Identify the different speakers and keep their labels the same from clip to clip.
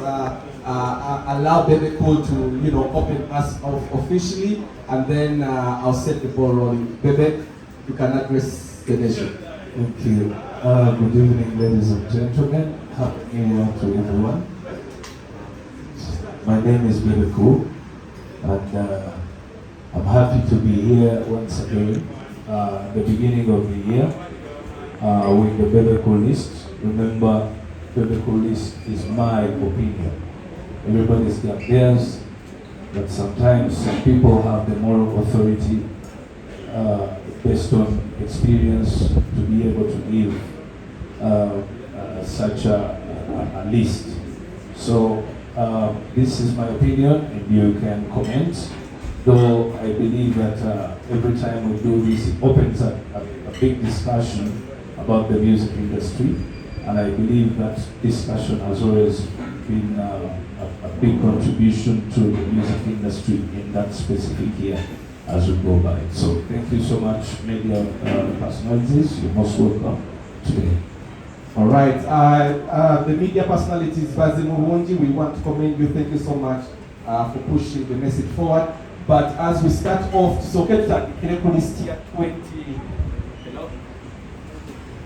Speaker 1: allow BEBE to, open us officially, and then I'll set the ball rolling. BEBE, you can address the nation.
Speaker 2: Thank you. Good evening, ladies and gentlemen. Happy New Year to everyone. My name is BEBE, and I'm happy to be here once again. The beginning of the year with the BEBE list. Remember, BEBE list is my opinion. Everybody's got theirs, but sometimes some people have the moral authority based on experience to be able to give such a list. So this is my opinion, and you can comment. Though I believe that every time we do this, it opens up a big discussion about the music industry, and I believe that discussion has always been a big contribution to the music industry in that specific year as we go by. So thank you so much, media personalities. You're most welcome today.
Speaker 1: All right, the media personalities, Bazimu, we want to commend you. Thank you so much for pushing the message forward. But as we start off, so get that list here 20.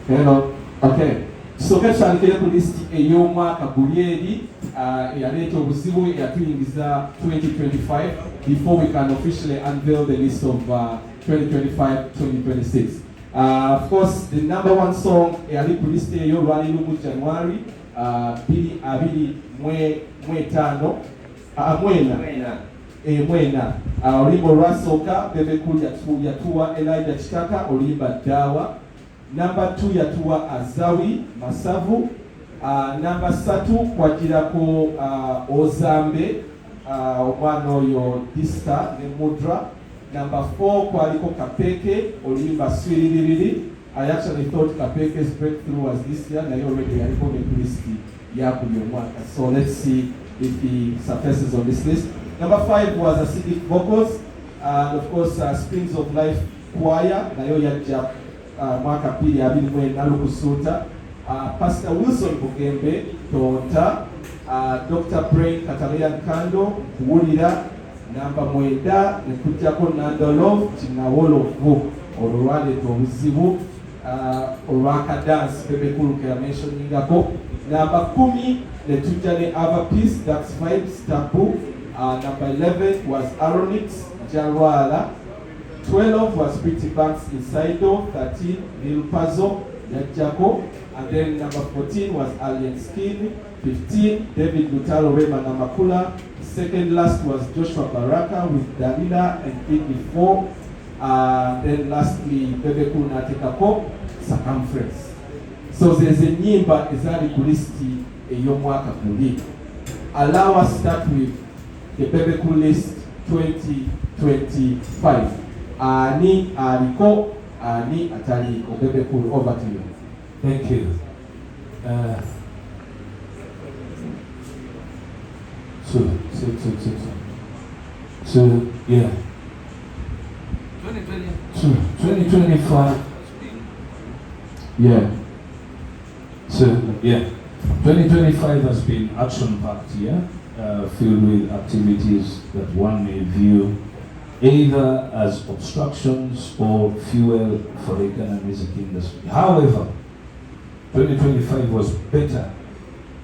Speaker 1: Hello. Okay. So get that list eyoma kabuyeri yaleta obuzibu yatuyingiza 2025 before we can officially unveil the list of 2025-2026. Of course, the number one song yali ku list eyo lwali lumu January 25 mwena olimbo lwasooka BEBE yatuwa Elijah Kitaka olimba Dawa. Number 2 yatuwa Azawi Masavu. Number 3 kwagirako Ozambe omwana oyo Dista ne Mudra. Number 4 kwaliko Kapeke olimba Swiririri. I actually thought Kapeke's breakthrough was this year, naye already yaliko ku list yakulyo mwaka. So let's see if he surfaces on this list. Number 5 was Acidic Vocals, and of course Springs of Life Choir, nayo yajja mwaka pili abili mwenda lukusuta. Pastor Wilson Bugembe, Tonta, Dr. Brain Katalian Kando, Kuwulira, Number 9 nekujjako Nandolov, Chinawolovu, olwale tobuzibu, olwaka dance BEBE kulukera mentioningako. Number 10 netujja ne Ava Peace, That's Vibes, Taboo. Number 11 was Aronix, Jalwala. 12 was Pretty Banks, Insaido. 13, Lil Puzzle, Yajako. And then number 14 was Alien Skin. 15, David Lutalo, Rema Namakula. Second last was Joshua Baraka with Dalila and Iggy 4. Then lastly, BEBE Natekako, Circumference. So there's a nyimba ezali kulisti eyomwaka kuli. Allow us start with the BEBE list 2025. Ani aliko, ani ataliko. BEBE, over to you.
Speaker 2: Thank you. So yeah. 2025. Yeah. So yeah. 2025 has been action-packed year, filled with activities that one may view either as obstructions or fuel for the Ghana music industry. However, 2025 was better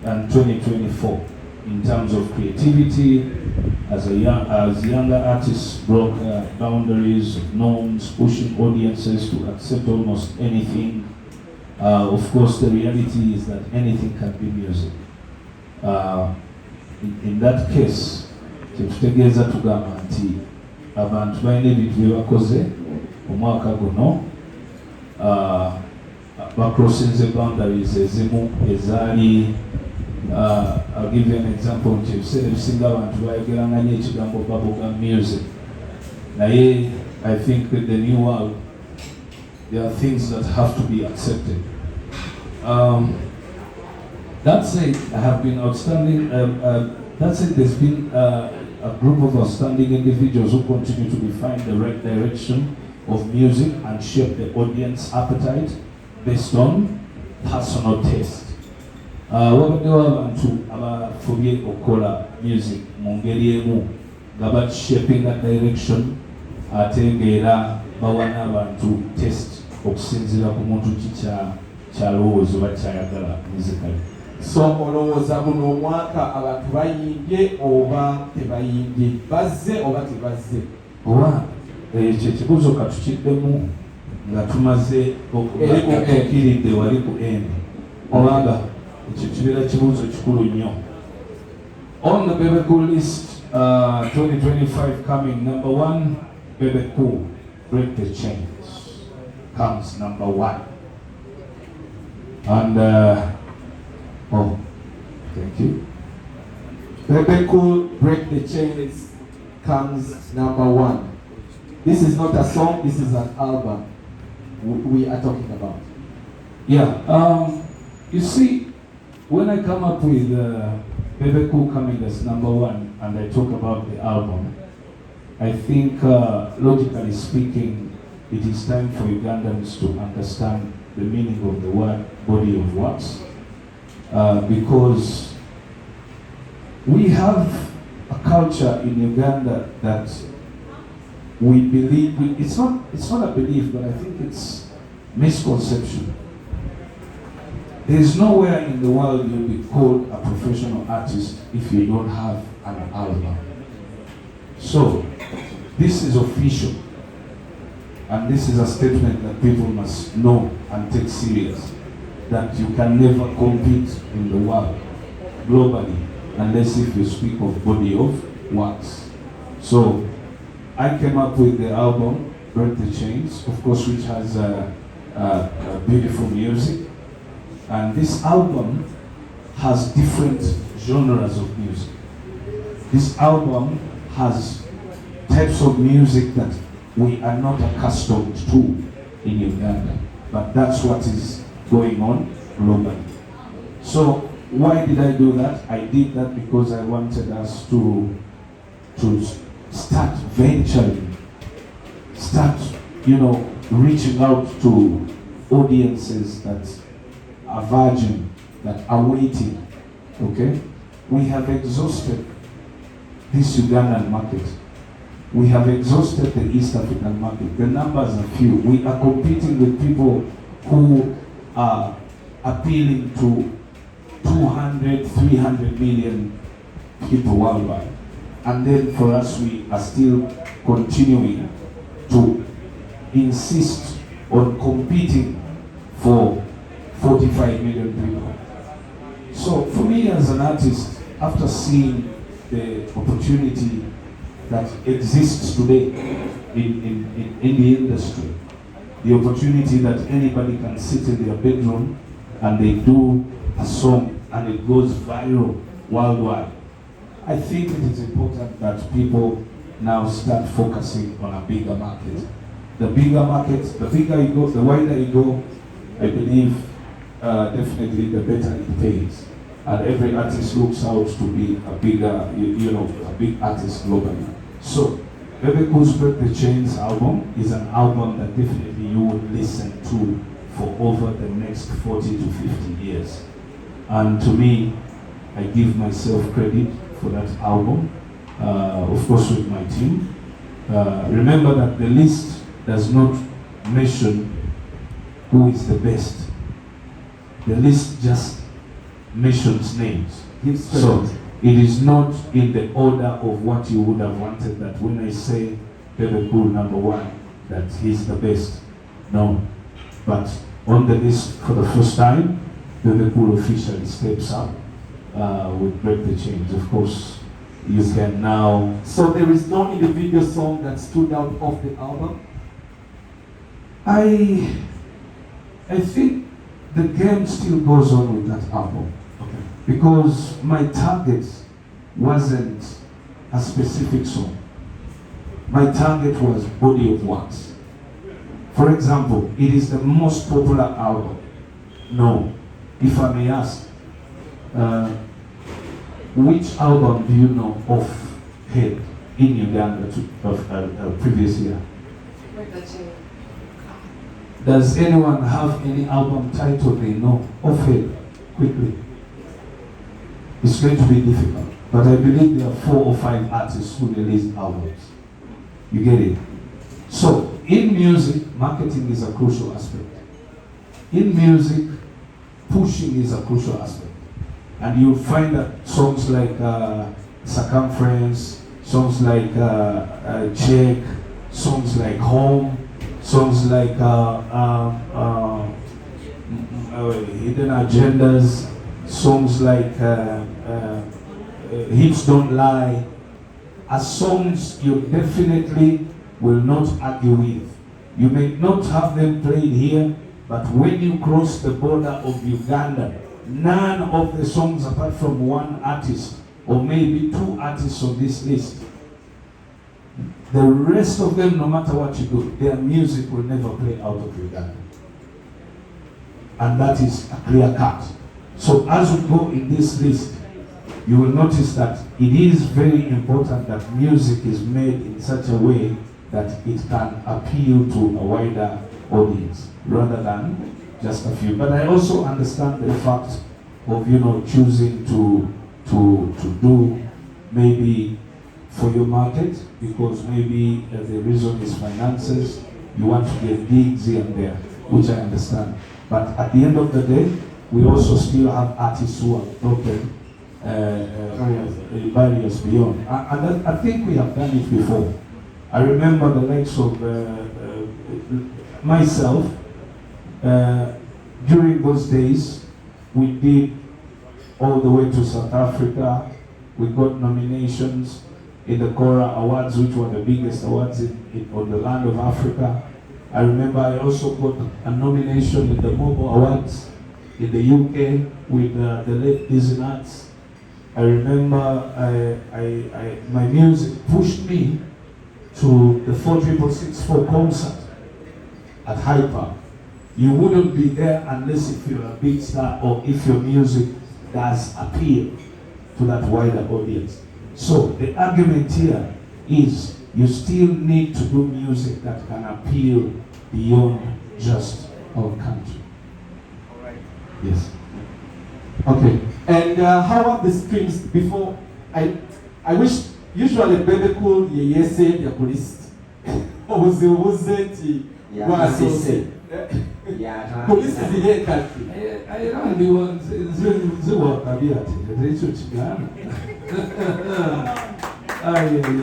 Speaker 2: than 2024 in terms of creativity, as younger artists broke boundaries of norms, pushing audiences to accept almost anything. Of course, the reality is that anything can be music. In that case, tetutegeeza tugamba nti abantu balina ebintu bye bakoze omwaka guno bacrossinze boundaries ezimu ezaali I'll give you an example nti ebiseera ebisinga abantu bayogeranga nnyo ekigambo bubblegum music, naye I think with the new world there are things that have to be accepted. That said, I have been outstanding. That said, there's been a group of outstanding individuals who continue to define the right direction of music and shape the audience appetite based on personal taste. wabaddewo abantu abafubye okukola music mu ngeri emu nga bashapinga direction ate ng'era bawa n'abantu test okusinziira ku muntu kyalowooza oba kyayagala musically.
Speaker 1: So olowooza guno omwaka abantu bayimbye oba tebayimbye, bazze oba tebazze?
Speaker 2: Oba ekyo ekibuuzo katukiddemu nga tumaze okukiridde wali ku end, obanga ekyo kibeera kibuuzo kikulu nnyo. On the BEBE Cool list, 2025 coming, number 1, BEBE Cool, Break the Chains, comes number 1. And, oh, thank you.
Speaker 1: BEBE Cool, Break the Chains comes number 1. This is not a song, this is an album we are talking about.
Speaker 2: Yeah, you see, when I come up with BEBE Cool coming as number 1 and I talk about the album, I think logically speaking, it is time for Ugandans to understand the meaning of the word body of works, because we have a culture in Uganda that we believe, it's not a belief, but I think it's misconception. There is nowhere in the world you'll be called a professional artist if you don't have an album. So, this is official, and this is a statement that people must know and take serious, that you can never compete in the world globally unless if you speak of body of works. So, I came up with the album Break the Chains, of course, which has beautiful music. And this album has different genres of music. This album has types of music that we are not accustomed to in Uganda, but that's what is going on globally. So why did I do that? I did that because I wanted us to start venturing, reaching out to audiences that are virgin, that are waiting, okay? We have exhausted this Ugandan market. We have exhausted the East African market. The numbers are few. We are competing with people who are appealing to 200, 300 million people worldwide. And then for us, we are still continuing to insist on competing for 45 million people. So for me as an artist, after seeing the opportunity that exists today in the industry, the opportunity that anybody can sit in their bedroom and they do a song and it goes viral worldwide, I think it is important that people now start focusing on a bigger market. The bigger market, the bigger you go, the wider you go, I believe definitely the better it pays. And every artist looks out to be a bigger, a big artist globally. So, BEBE Cool's Break the Chains album is an album that definitely you would listen to for over the next 40 to 50 years. And to me, I give myself credit for that album, of course with my team. Remember that the list does not mention who is the best. The list just mentions names. So it is not in the order of what you would have wanted, that when I say BEBE Cool number 1, that he's the best. No. But on the list for the first time, BEBE Cool officially steps up with Break the Chains. Of course, you can now...
Speaker 1: So there is no individual song that stood out of the album?
Speaker 2: I think the game still goes on with that album.
Speaker 1: Okay.
Speaker 2: Because my target wasn't a specific song. My target was body of works. For example, it is the most popular album. No. If I may ask, which album do you know off head in Uganda of previous year? Does anyone have any album title they know off head quickly? it's going to be difficult. But I believe there are 4 or 5 artists who release albums. You get it? So, in music, marketing is a crucial aspect. In music, pushing is a crucial aspect. And you'll find that songs like Circumference, songs like Check, songs like Home, songs like Hidden Agendas, songs like Hips Don't Lie, are songs you definitely will not argue with. You may not have them played here, but when you cross the border of Uganda, none of the songs apart from one artist or maybe 2 artists on this list, the rest of them, no matter what you do, their music will never play out of Uganda. And that is a clear cut. So as we go in this list, you will notice that it is very important that music is made in such a way that it can appeal to a wider audience rather than just a few. But I also understand the fact of, you know, choosing to do maybe for your market, because maybe the reason is finances, you want to get gigs here and there, which I understand. But at the end of the day, we also still have artists who have broken barriers beyond. And I think we have done it before. I remember the likes of myself, during those days, we did all the way to South Africa. We got nominations in the Cora Awards, which were the biggest awards on the land of Africa. I remember I also got a nomination in the Mobile Awards in the UK with the late Dizzy Nuts. I remember my music pushed me to the 4664 concert at Hyde Park. You wouldn't be there unless if you're a big star or if your music does appeal to that wider audience. So the argument here is you still need to do music that can appeal beyond just our country.
Speaker 1: All right.
Speaker 2: Yes.
Speaker 1: Okay. And how about the streams before? I wish usually BEBE cool yes ya police. Obuze
Speaker 3: Yeah,
Speaker 1: police is here country.
Speaker 2: I only want to kabia ati chigana.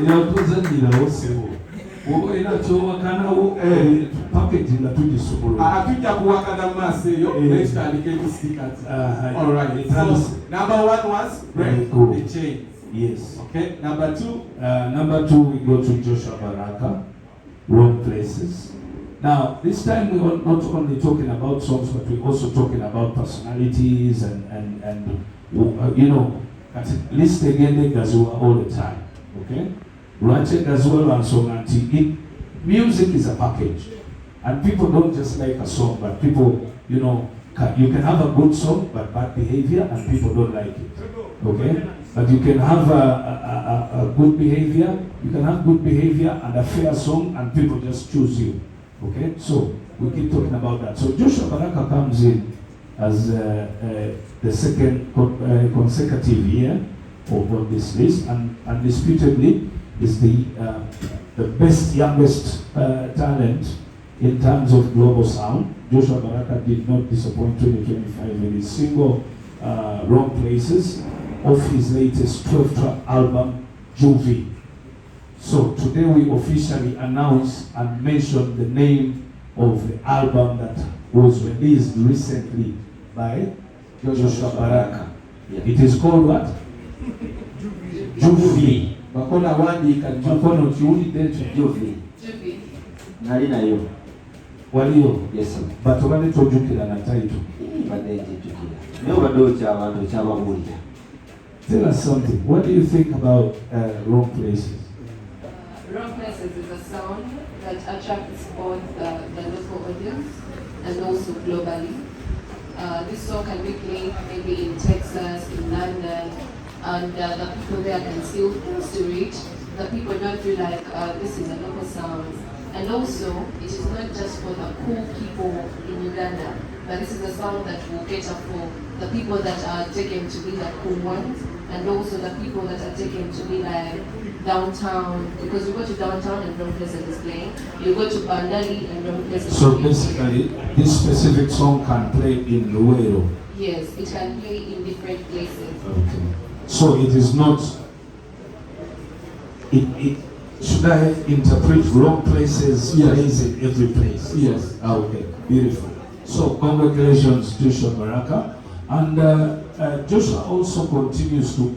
Speaker 2: Yotuzandira osibo. Wowe inachowa kana package la tujisukuru.
Speaker 1: Atuja kuwakana maseyo next aliketu stickers. All right. So number 1 was break the chains.
Speaker 2: Yes.
Speaker 1: Okay. Number
Speaker 2: 2 we go to Joshua Baraka, Wrong Places. Now, this time we are not only talking about songs, but we're also talking about personalities and you know, at least again Gazua all the time. Okay? Rache Gazua and song anti. Music is a package. And people don't just like a song, but people, you know, you can have a good song, but bad behavior, and people don't like it. Okay? But you can have a good behavior, you can have good behavior and a fair song, and people just choose you. Okay, so we keep talking about that. So Joshua Baraka comes in as the second consecutive year of this list, and undisputedly is the best youngest talent in terms of global sound. Joshua Baraka did not disappoint 2025 with his single Wrong Places of his latest 12-track album, Juvie. So today we officially announce and mention the name of the album that was released recently by Joshua Baraka.
Speaker 3: Yeah.
Speaker 2: It is called what? Juvie.
Speaker 1: Bakona wandika
Speaker 2: Makono kiwulidde ekyo.
Speaker 3: Juvie. Nali nayo.
Speaker 2: Waliyo?
Speaker 3: Yes sir.
Speaker 2: But obadde tojjukira na title.
Speaker 3: Badde njijjukira. Naye obadde okyabantu okyababuulira.
Speaker 2: Tell us something. What do you think about Wrong Places?
Speaker 4: Wrong Places is a song that attracts both the local audience and also globally. This song can be played maybe in Texas, in London, and the people there can still to reach. The people don't feel like this is a local sound. And also, it is not just for the cool people in Uganda, but this is a sound that will cater for the people that are taken to be the cool ones, and also the people that are taken to be like downtown, because you go to downtown and Drum Places is playing, you go to Bandari and Drum Places.
Speaker 2: So basically, this specific song can play in Luwero.
Speaker 4: Yes, it can play in different places.
Speaker 2: Okay. So it is not, should I interpret wrong places,
Speaker 1: Yes.
Speaker 2: plays in every place?
Speaker 1: Yes.
Speaker 2: Okay, beautiful. So congratulations, Joshua Baraka. And Joshua also continues to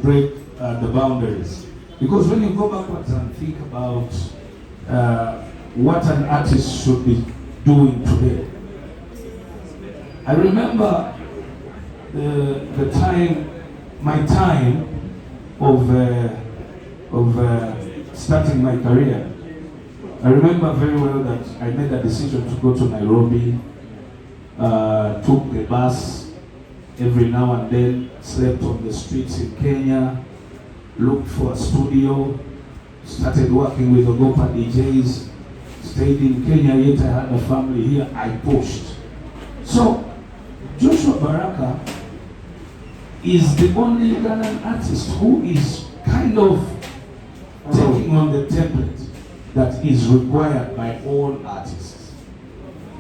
Speaker 2: break the boundaries. Because when you go backwards and think about what an artist should be doing today, I remember the time, my time of starting my career. I remember very well that I made a decision to go to Nairobi, took the bus every now and then, slept on the streets in Kenya, looked for a studio, started working with Ogopa DJs, stayed in Kenya, yet I had a family here, I pushed. So, Joshua Baraka is the only Ugandan artist who is kind of taking on the template that is required by all artists.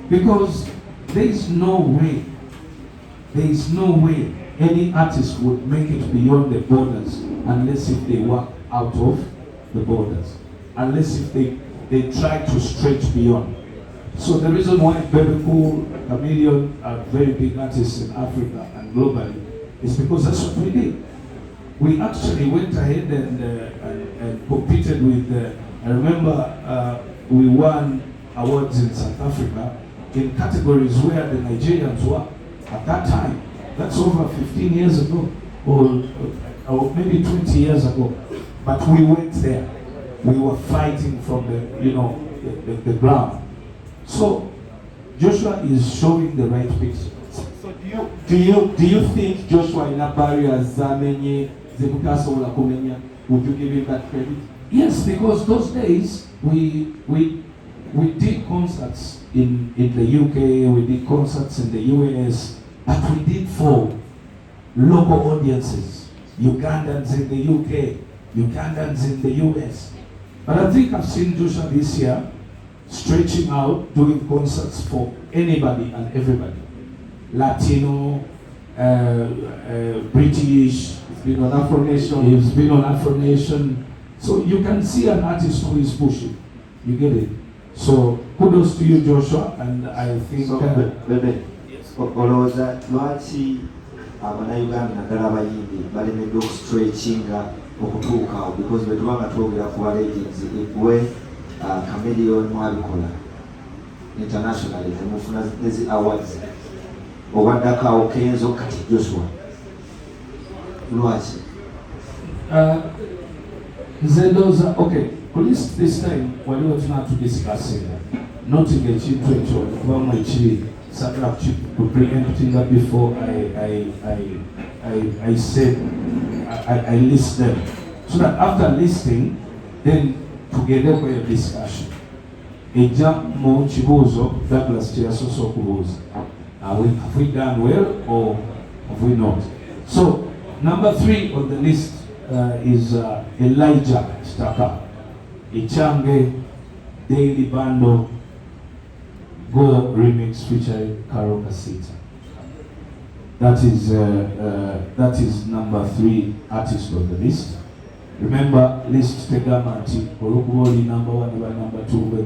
Speaker 2: Because there is no way any artist would make it beyond the borders unless if they work out of the borders, unless if they try to stretch beyond. So the reason why BEBE, Chameleon are very big artists in Africa and globally is because that's what we did. We actually went ahead and competed with, I remember we won awards in South Africa in categories where the Nigerians were at that time. That's over 15 years ago, or maybe 20 years ago. But we went there. We were fighting from the ground. So Joshua is showing the right picture.
Speaker 1: So do you think Joshua in a barrier zamenye zebutasobola kumenya? Would you give him that credit?
Speaker 2: Yes, because those days we did concerts in the UK, we did concerts in the US, but we did for local audiences, Ugandans in the UK, Ugandans in the US. But I think I've seen Joshua this year stretching out, doing concerts for anybody and everybody. Latino, British,
Speaker 1: He's been on Afro Nation.
Speaker 2: he's been on Afro Nation. So you can see an artist who is pushing. You get it? So kudos to you, Joshua, and I think...
Speaker 3: So, BEBE, olowooza lwaki abannayuganda naddala abayimbi balemedde okustretchinga okutuuka awo, because bwe tuba nga twogera ku balegends egwe Chameleon mwabikola internationally nemufuna ezi awards obaddako awo Kenzo kati Joshua lwaki?
Speaker 2: Nzendoza, okay, police this time waliwo tunatudiscussing noting ekintu ekyo okubamu ekiri sagala preempting that before I said I list them, so that after listing then together for a discussion. Ejja mu kibuuzo Douglas kyeyasoose okubuuza, have we done well or have we not? So number 3 on the list is Elijah Staka, Ichange Daily Bando Go remix featuring Karo Kasita. That is number 3 artist on the list. Remember, list tegama nti olukuboli number 1 by number 2 by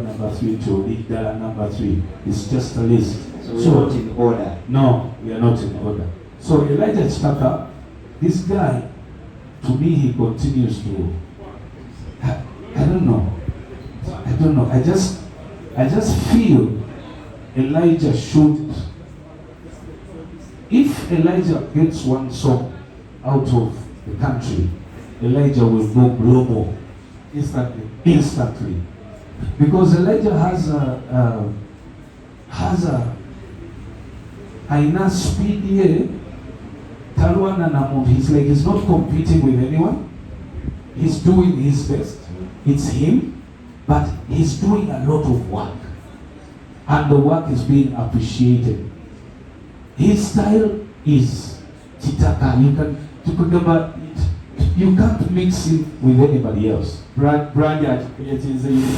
Speaker 2: number 3 to lead number 3. It's just a list.
Speaker 3: So we're not in order.
Speaker 2: No, we are not in order. So Elijah Staka, this guy, to me, he continues to. I don't know. I just feel Elijah should. If Elijah gets one song out of the country, Elijah will go global instantly. Because Elijah has a enough speed here. Talwana Namud, he's not competing with anyone. He's doing his best. It's him. but he's doing a lot of work, and the work is being appreciated. His style is chitaka. You can't mix him with anybody else.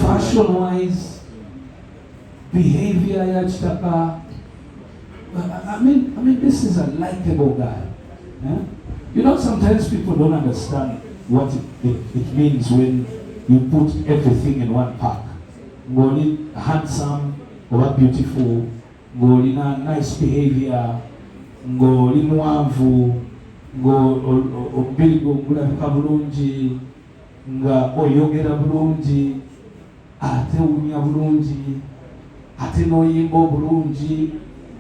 Speaker 2: Fashion-wise, behavior ya chitaka. I mean, this is a likable guy. Yeah? You know, sometimes people don't understand what it means when you put everything in one pack. Ngoli handsome, or beautiful, ngoli na nice behavior, ngoli mwanvu, ngoli kulabika bulungi, nga oyogera bulungi, ate unya bulungi, ate noyimba bulungi,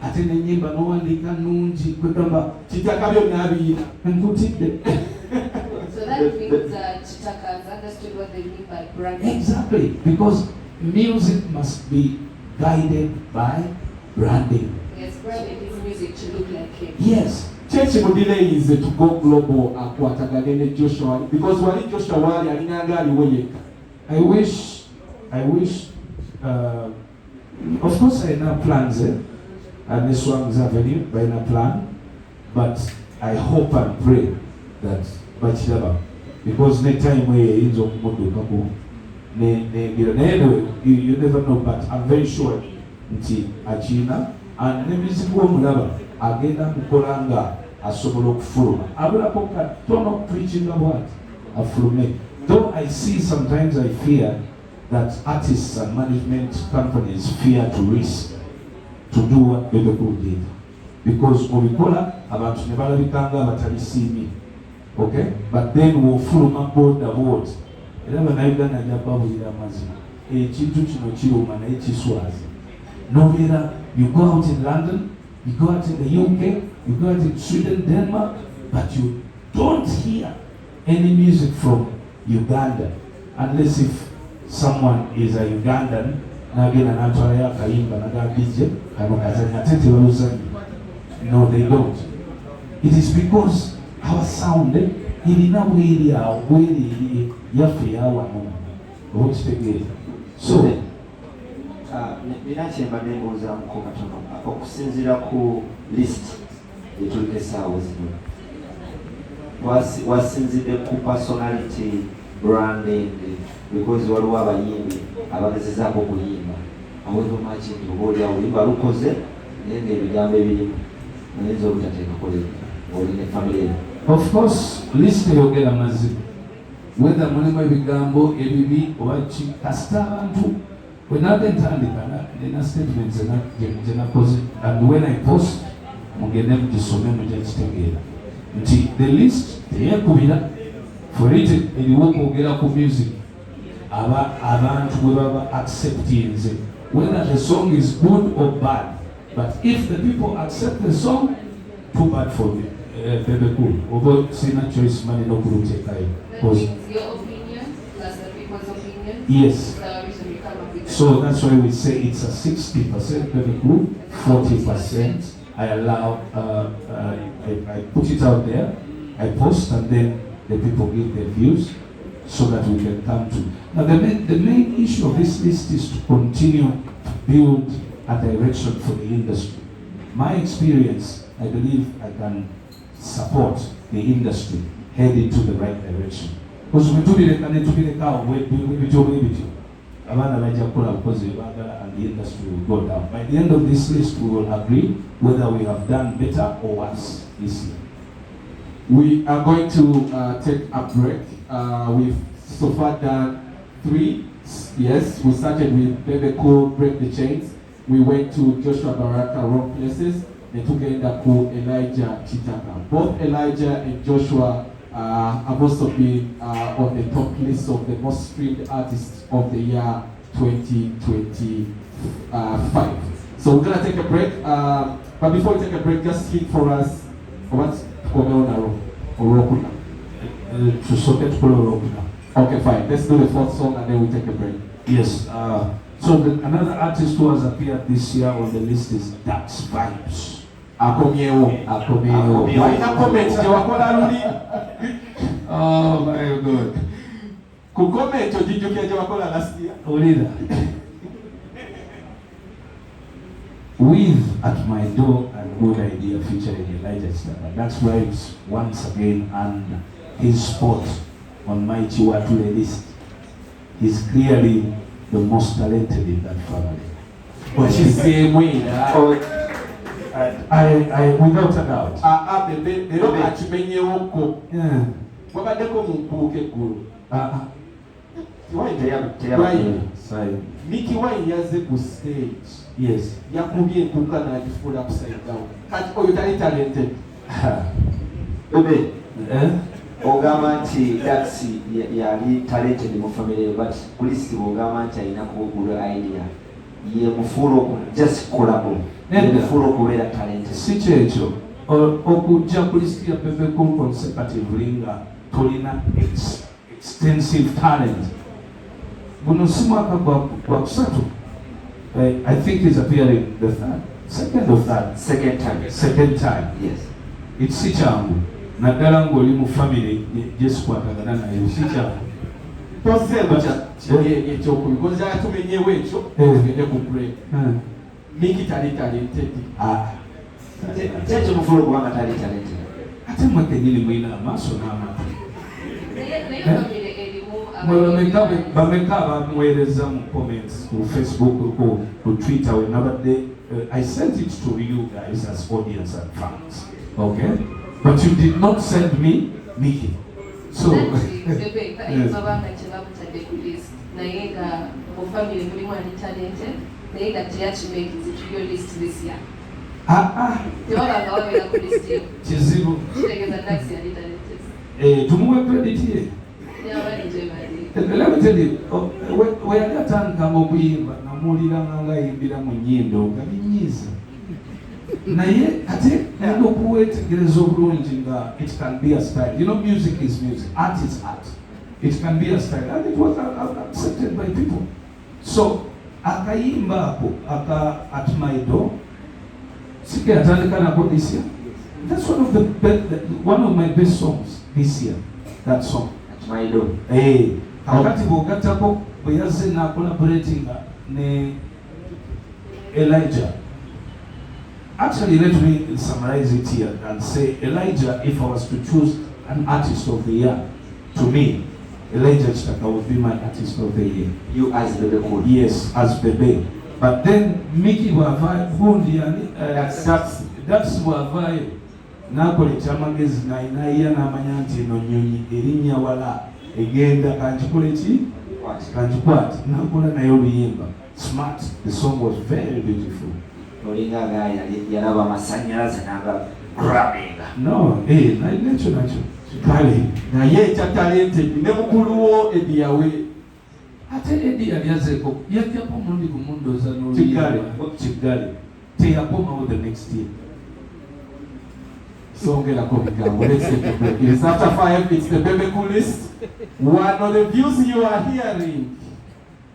Speaker 2: ate nenyimba nowandika nungi, kwegamba kitaka byonna abiyina nkutidde.
Speaker 4: So that means Chitaka has understood what they mean by branding.
Speaker 2: Exactly, because music must be guided by branding.
Speaker 4: Yes, branding his music to look like him.
Speaker 2: Yes.
Speaker 1: Church delay is to go global akwatagane Joshua, because wali Joshua wali alinanga aliwe.
Speaker 2: I wish, of course I have plans, and this one is avenue, by a plan, but I hope and pray that Bachilaba, because next time we in Zomodo, you never know, but I'm very sure nti Achina and the music mulaba agenda mukolanga asobola okufuluma abulako katono preaching about afulume. Though I see sometimes I fear that artists and management companies fear to risk to do what BEBE did, because obikola abantu ne balabikanga abatalisimi. Okay, but then we'll fuluma board the board. Era bannayuganda njababulira amazima ekintu kino kiruma naye kiswazi. Nobeera, you go out in London, you go out in the UK, you go out in Sweden, Denmark, but you don't hear any music from Uganda unless if someone is a Ugandan nagenda natwalayo akayimba nagambije kano kazanya ate tebaluzanyi. No, they don't. It is because our sound irina bweri awo bweri yaffe yawano okitegeera. So
Speaker 3: nina kyemba nembuuzamuko katono okusinziira ku list etuliko essaawa zino, wasinzidde ku personality branding, because waliwo abayimbi abagezezaako okuyimba awebamaki nti oba oli oluyimba lukoze naye ngaebigambo ebirimu nayinza obutateekako oli ne family.
Speaker 2: Of course, list eyogera mazima, whether mulimu ebigambo ebibi oba ki, kasita abantu wenaba entandika nina statements gye nakoze, and when I post mugende mugisome mujja kitegeera nti the list teyekubira for it eriwo okwogera ku music abantu bwe baba acceptinze, whether the song is good or bad, but if the people accept the song, too bad for me. BEBE cool. Although sina choice money no kulutekayo.
Speaker 4: That means your opinion plus the people's opinion.
Speaker 2: Yes.
Speaker 4: So
Speaker 2: that's why we say it's a 60% BEBE cool, 40% I allow. I put it out there, I post, and then the people give their views, so that we can come to. Now the main issue of this list is to continue to build a direction for the industry. My experience, I believe I can support the industry head into the right direction. Because and the industry will go down. By the end of this list, we will agree whether we have done better or worse this year.
Speaker 1: We are going to take a break. We've so far done 3. Yes, we started with BEBE Cool, Break the Chains. We went to Joshua Baraka, Wrong Places. They took Elijah Chitaka. Both Elijah and Joshua have also been on the top list of the most streamed artists of the year 2025. So we're gonna take a break. But before we take a break, just hit for us what's going on or Okay, fine. Let's do the 4th song and then we take a break.
Speaker 2: Yes. So another artist who has appeared this year on the list is Dax Vibez.
Speaker 1: Akomyewo. Walina comment gye wakola luli.
Speaker 2: Oh my God.
Speaker 1: Ku comment ojijukira gye wakola last year.
Speaker 2: Olira. With At My Door and Good Idea featuring Elijah Chitaka. That's why it's once again and his spot on my Chiwatule list. He's clearly the most talented in that family. I without a doubt.
Speaker 1: Bebe lero akimenyewoko. Wabaddeko mu nkuuka eggulu. Mickey Wine yazze ku stage.
Speaker 2: Yes.
Speaker 1: Yakubye enkuuka n'agifuula upside down. Kati oyo tali talented.
Speaker 3: Bebe, ogamba nti Dax yali talented mu family, but police ogamba nti alina good idea. Ye mufuula just collabo. Mufuula okubeera talented.
Speaker 2: Si kyekyo okujja ku list ya Bebe Cool consecutively nga tolina extensive talent. Buno si mwaka gwa kusatu. I think he's appearing the second time.
Speaker 3: Yes.
Speaker 2: It's si kyangu. Naddala ng'oli mu family gyesikwatagana naye si kyangu.
Speaker 1: Tozeemu ekyokubigoza tumenyewo ekyo tugende ku break. Mickey tali talented.
Speaker 3: Kyekyo mufuula okubanga tali talented.
Speaker 2: Ate mwe kenyini mwina amaaso n'amatu. Bameka bamuweereza mu comments ku Facebook ku Twitter wenabadde. I sent it to you guys as audience and fans. Okay? But you did not send me Mickey. So kizibu. Tumuwe credit ye. Let me tell you, weyatandikanga okuyimba namuwuliranga ng'ayimbira mu nnyindo nga binyiiza. Naye ate nina okuwetegereza obulungi nga it can be a style. You know, music is music, art is art. It can be a style, and it was accepted by people. So akayimba ako At My Door sike atandika nako this year. That's one of my best songs this year. That song
Speaker 3: At My Door.
Speaker 2: Kakati bw'ogattako bwe yazze na collaborating ne Elijah. Actually, let me summarize it here and say Elijah, if I was to choose an artist of the year, to me, Elijah Chitaka would be my artist of the year.
Speaker 3: You as Bebe Cool?
Speaker 2: Yes, as Bebe. But then Mickey Wavai, that's Wavai. Nakola ekyamagezi nainaiya n'amanya nti eno nnyonyi erinnya wala egenda kanjikole ki kanjikwati nakola naye oluyimba smart. The song was very beautiful.
Speaker 3: Olinga gaya yalaba amasannyalaze naga grabbinga.
Speaker 2: No, nakyo kale
Speaker 1: naye ekya talented ne mukuluwo ediyawe.
Speaker 2: Ate Eddie yali azeeko yajjako omulundi gumu ndooza n'oluyimba Kigali teyakomawo the next year.
Speaker 1: Songerako bigambo. Let's take a break. It is after 5. It's the Bebe Cool list. One of the views you are hearing,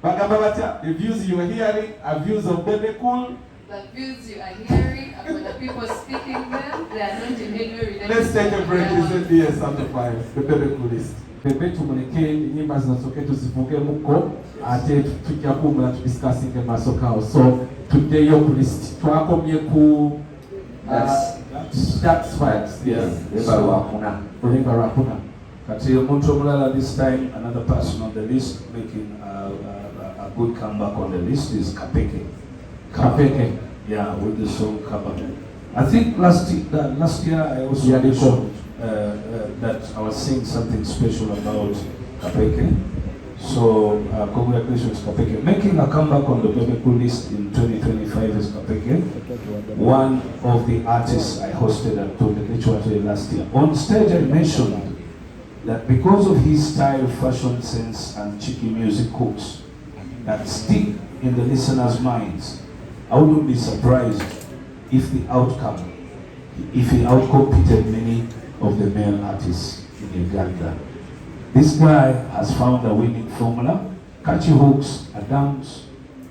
Speaker 1: bagamba batya, the views you are hearing are views of Bebe Cool.
Speaker 4: The views you are hearing are for the people speaking them. They are not in any way related.
Speaker 1: Let's take a break. It's the yes after 5. The Bebe Cool list. Bebe tumuleke nyimba zinasoke tuzivuge muko ate tujja kumula tudiscussing maaso kao. So today your list twakomye ku that's facts. Yes. Remember Rapuna.
Speaker 2: Kati omuntu omulala this time, another person on the list making a good comeback on the list is Kapeke. Yeah, with the song Kapeke. I think last year I also mentioned that I was saying something special about Kapeke. So congratulations Kapeke. Making a comeback on the Bebe Cool list in 2025 is Kapeke. One of the artists I hosted at Tonde last year. On stage I mentioned that because of his style, fashion sense and cheeky music hooks that stick in the listeners' minds, I wouldn't be surprised if he outcompeted many of the male artists in Uganda. This guy has found a winning formula: catchy hooks, a dance,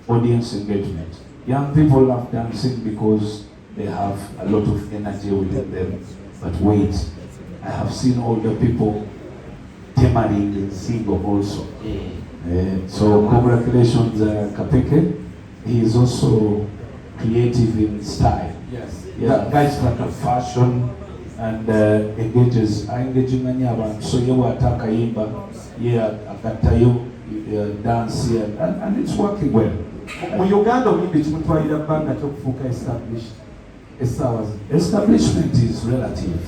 Speaker 2: audience engagement. Young people love dancing because they have a lot of energy within them. But wait, I have seen older people temaling single also. So congratulations, Kapeke. He is also creative in style.
Speaker 1: Yes.
Speaker 2: Yeah, guys like a fashion and engaging anyone. So you are Takayimba, Agatayo, dance here, and it's working well.
Speaker 1: Mu Uganda obuyimba ekimutwalira bbanga ky'okufuuka
Speaker 2: Establishment is relative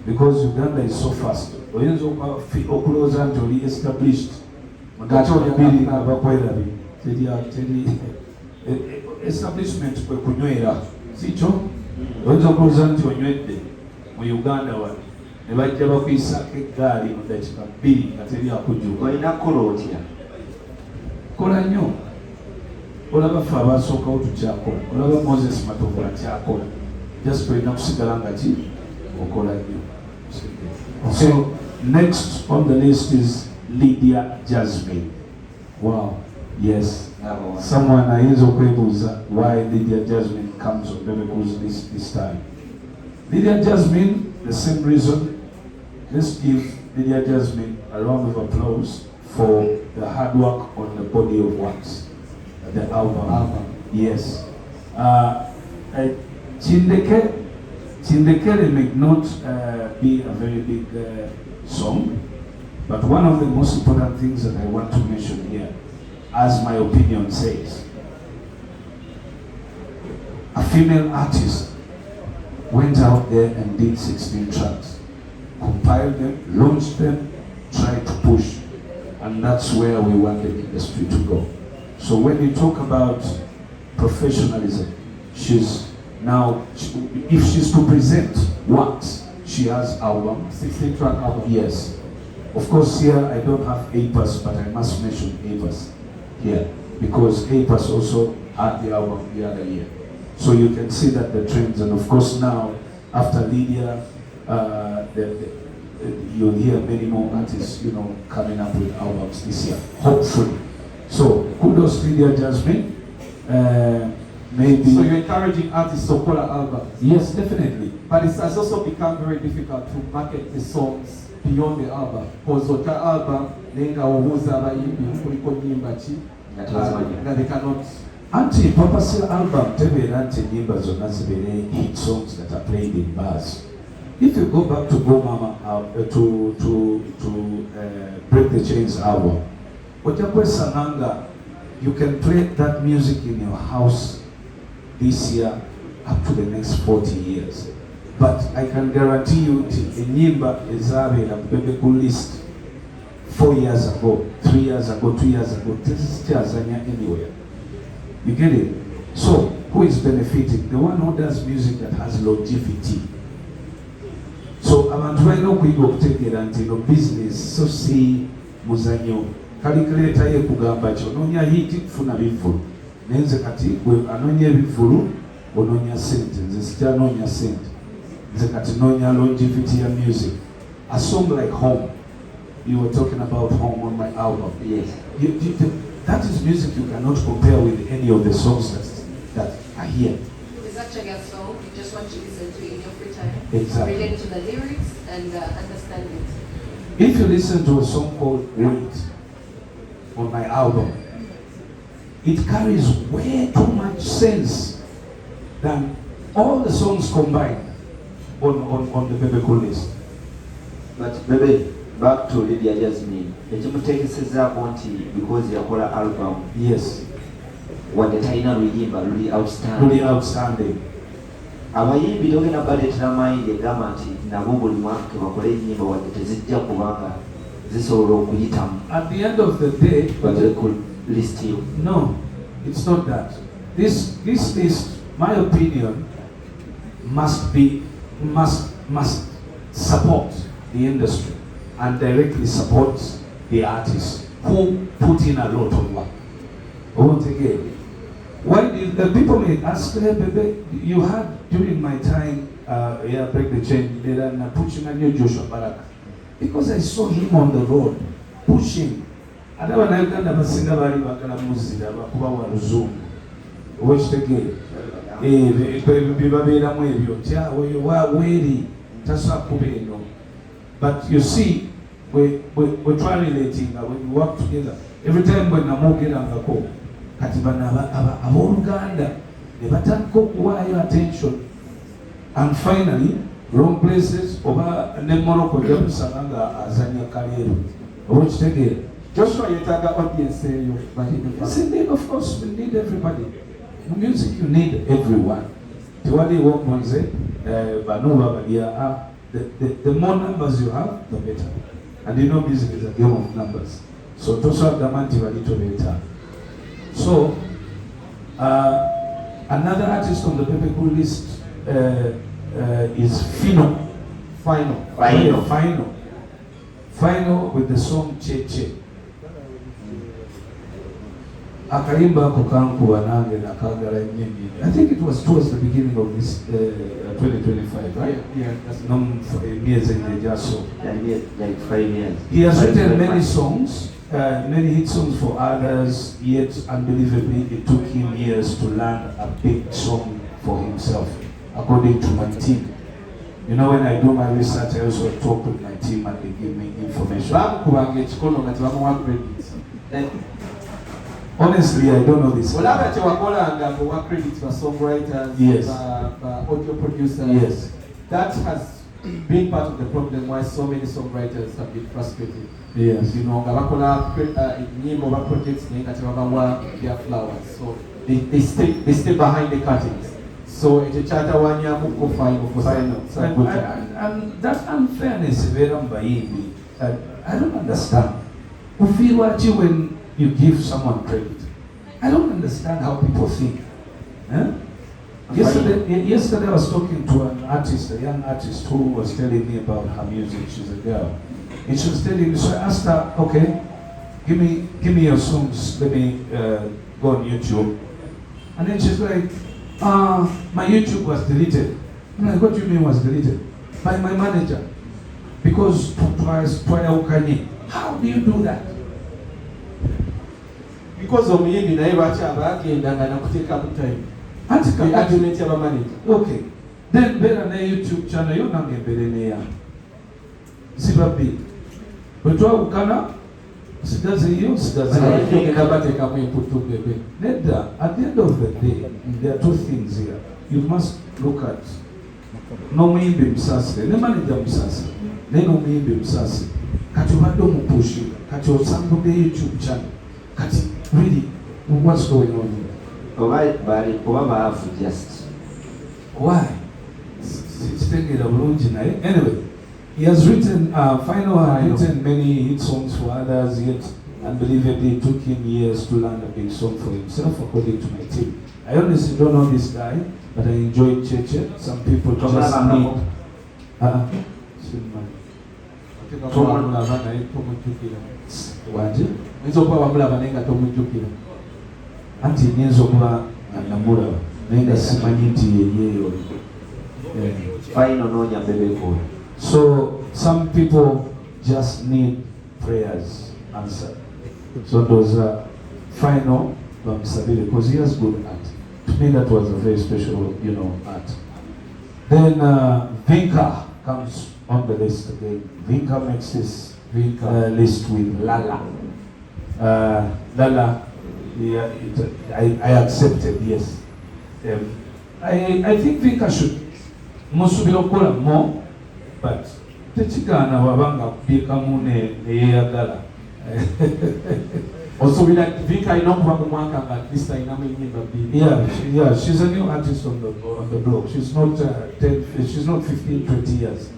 Speaker 2: because Uganda is so fast. Oyinza okulowooza nti oli established mugati abakwerabi teri establishment kwe kunywera sikyo. Oyinza okulowooza nti onywedde mu Uganda wano ne bajja bakuyisako eggaali mu dakiika 2 nga teri akujjuka.
Speaker 3: Olina kukola otya?
Speaker 2: Kola nnyo. Olaba ffe abasookawo tukyakola. Olaba Moses Matovu akyakola. Just olina kusigala nga ki okola nnyo. So next on the list is Lydia Jasmine. Wow. Yes. Someone ayinza okwebuuza why Lydia Jasmine comes on BEBE Cool's list this time. Lydia Jasmine, the same reason. Let's give Lydia Jasmine a round of applause for the hard work on the body of works, the album. Yes. Chindekere may not be a very big song, but one of the most important things that I want to mention here, as my opinion says, a female artist went out there and did 16 tracks, compiled them, launched them, tried to push, and that's where we want the industry to go. So when you talk about professionalism, she's now, if she's to present works, she has album, 16-track album. Yes. Of course, here I don't have APAS, but I must mention APAS here because APAS also had the album the other year. So you can see that the trends, and of course now after Lydia, you'll hear many more artists, coming up with albums this year, hopefully. So kudos Lydia Jasmine. Maybe.
Speaker 1: So you're encouraging artists to call an album?
Speaker 2: Yes, definitely.
Speaker 1: But it has also become very difficult to market the songs beyond the album. Because the album, they cannot.
Speaker 2: Anti purpose album, nyimba zonna zibere hit songs that are played in bars. If you go back to Go Mama, to Break the Chains album, you can play that music in your house this year up to the next 40 years. But I can guarantee you, the nyimba ezabera BEBE Cool list 4 years ago, 3 years ago, 2 years ago, this is Tanzania anywhere. You get it? So, who is benefiting? The one who does music that has longevity. So, abantu balina okuyiga okutegeera nti no business so si muzanyo. Calculator ye kugamba kyo onoonya hiti kufuna bivulu. Nenze kati gwe anoonya ebivulu onoonya sente. Nze sikyanoonya sente. Nze kati noonya longevity ya music. A song like Home. You were talking about Home on my album.
Speaker 3: Yes.
Speaker 2: That is music you cannot compare with any of the songs that are here.
Speaker 4: It's actually a song you just want to listen to in your free time.
Speaker 2: Exactly.
Speaker 4: Relate to the lyrics and understand it.
Speaker 2: If you listen to a song called Wait on my album, it carries way too much sense than all the songs combined on the BEBE Cool list.
Speaker 3: But BEBE, back to Lydia Jasmine, ekimutegesezaako nti because yakola album,
Speaker 2: yes,
Speaker 3: wadde talina luyimba luli outstanding. Abayimbi togenda baleetera mayindi egamba nti nabo buli mwaka bakole ennyimba wadde tezijja kubanga zisobola okuyitamu.
Speaker 2: At the end of the day,
Speaker 3: but they could list you.
Speaker 2: No, it's not that. This list, my opinion, must support the industry and directly support the artists who put in a lot of work. Once again, why did the people may ask, hey, BEBE, you had during my time, Break the Chain, and pushing a new Joshua Baraka, because I saw him on the road pushing. And when I got a singer, I got a music, I got a Zoom. Watch the game. But you see, we're translating when we work together. Every time when namogerangako kati bana abooluganda ne batandika okuwaayo attention, and finally wrong places oba ne Morocco jamusanga nga azanya kaleero oba kitegeera.
Speaker 1: Joshua yetaaga audience eyo bahini.
Speaker 2: Yes, indeed, of course, we need everybody. In music, you need everyone. Tiwali walk manze, bano babalia. The more numbers you have, the better. And you know, music is a game of numbers. So tosa damanti walito better. So another artist on the BEBE list is Final with the song Che Che. Akaimba ako kankuwa nange nakagala nyingi. I think it was towards the beginning of this 2025, right?
Speaker 1: Yeah, that's
Speaker 2: years in the Jaso.
Speaker 3: Like 5 years.
Speaker 2: He has written many songs, many hit songs for others, yet unbelievably it took him years to learn a big song for himself, according to my team. You know, when I do my research, I also talk with my team and they give me information. Honestly, I don't know this.
Speaker 1: Yes. Audio producers.
Speaker 2: Yes.
Speaker 1: That has been part of the problem why so many songwriters have been frustrated.
Speaker 2: Yes.
Speaker 1: You know, projects their flowers. So they stay behind the curtains. So it's a charter one year for final.
Speaker 2: And that unfairness is very unbelievable. I don't understand. You feel what you when you give someone credit. I don't understand how people think. Huh? Yesterday I was talking to an artist, a young artist who was telling me about her music. She's a girl. And she was telling me, so I asked her, okay, give me your songs, let me go on YouTube. And then she's like, my YouTube was deleted. I'm like, what do you mean was deleted? By my manager. Because how do you do that?
Speaker 1: Because of me, I watch a back and I take up time.
Speaker 2: Okay. Then better na YouTube channel you na mbele ya. Sibabi. But ukana sidaze hiyo sidaze. Neda, at the end of the day, there are two things here. You must look at no muimbe msase, ne manager msase. Neno muimbe msase. Kati wado mupushi, kati osambude YouTube channel. Kati really what's going on here?
Speaker 3: Why?
Speaker 2: Anyway, he has written, Final had written many hit songs for others, yet unbelievably it took him years to learn a big song for himself, according to my team. I honestly don't know this guy, but I enjoy Cheche. Some people just need... Anti nyenzo kwa namura naenda simanyi nti yeyeyo.
Speaker 3: Final nonya BEBE call.
Speaker 2: So some people just need prayers answered. So those are Final Bamsabile because he has good art. To me that was a very special, art. Then Vinka comes on the list again. Vinka makes this list with Lala. Lala. Yeah, I accepted, yes. I think Vinka should musubirokola more, but techikana wabanga kubika mune eyagala.
Speaker 1: Also, we like Vinka inokuwa but this time
Speaker 2: Yeah, she's a new artist on the blog. She's not 15, 20 years.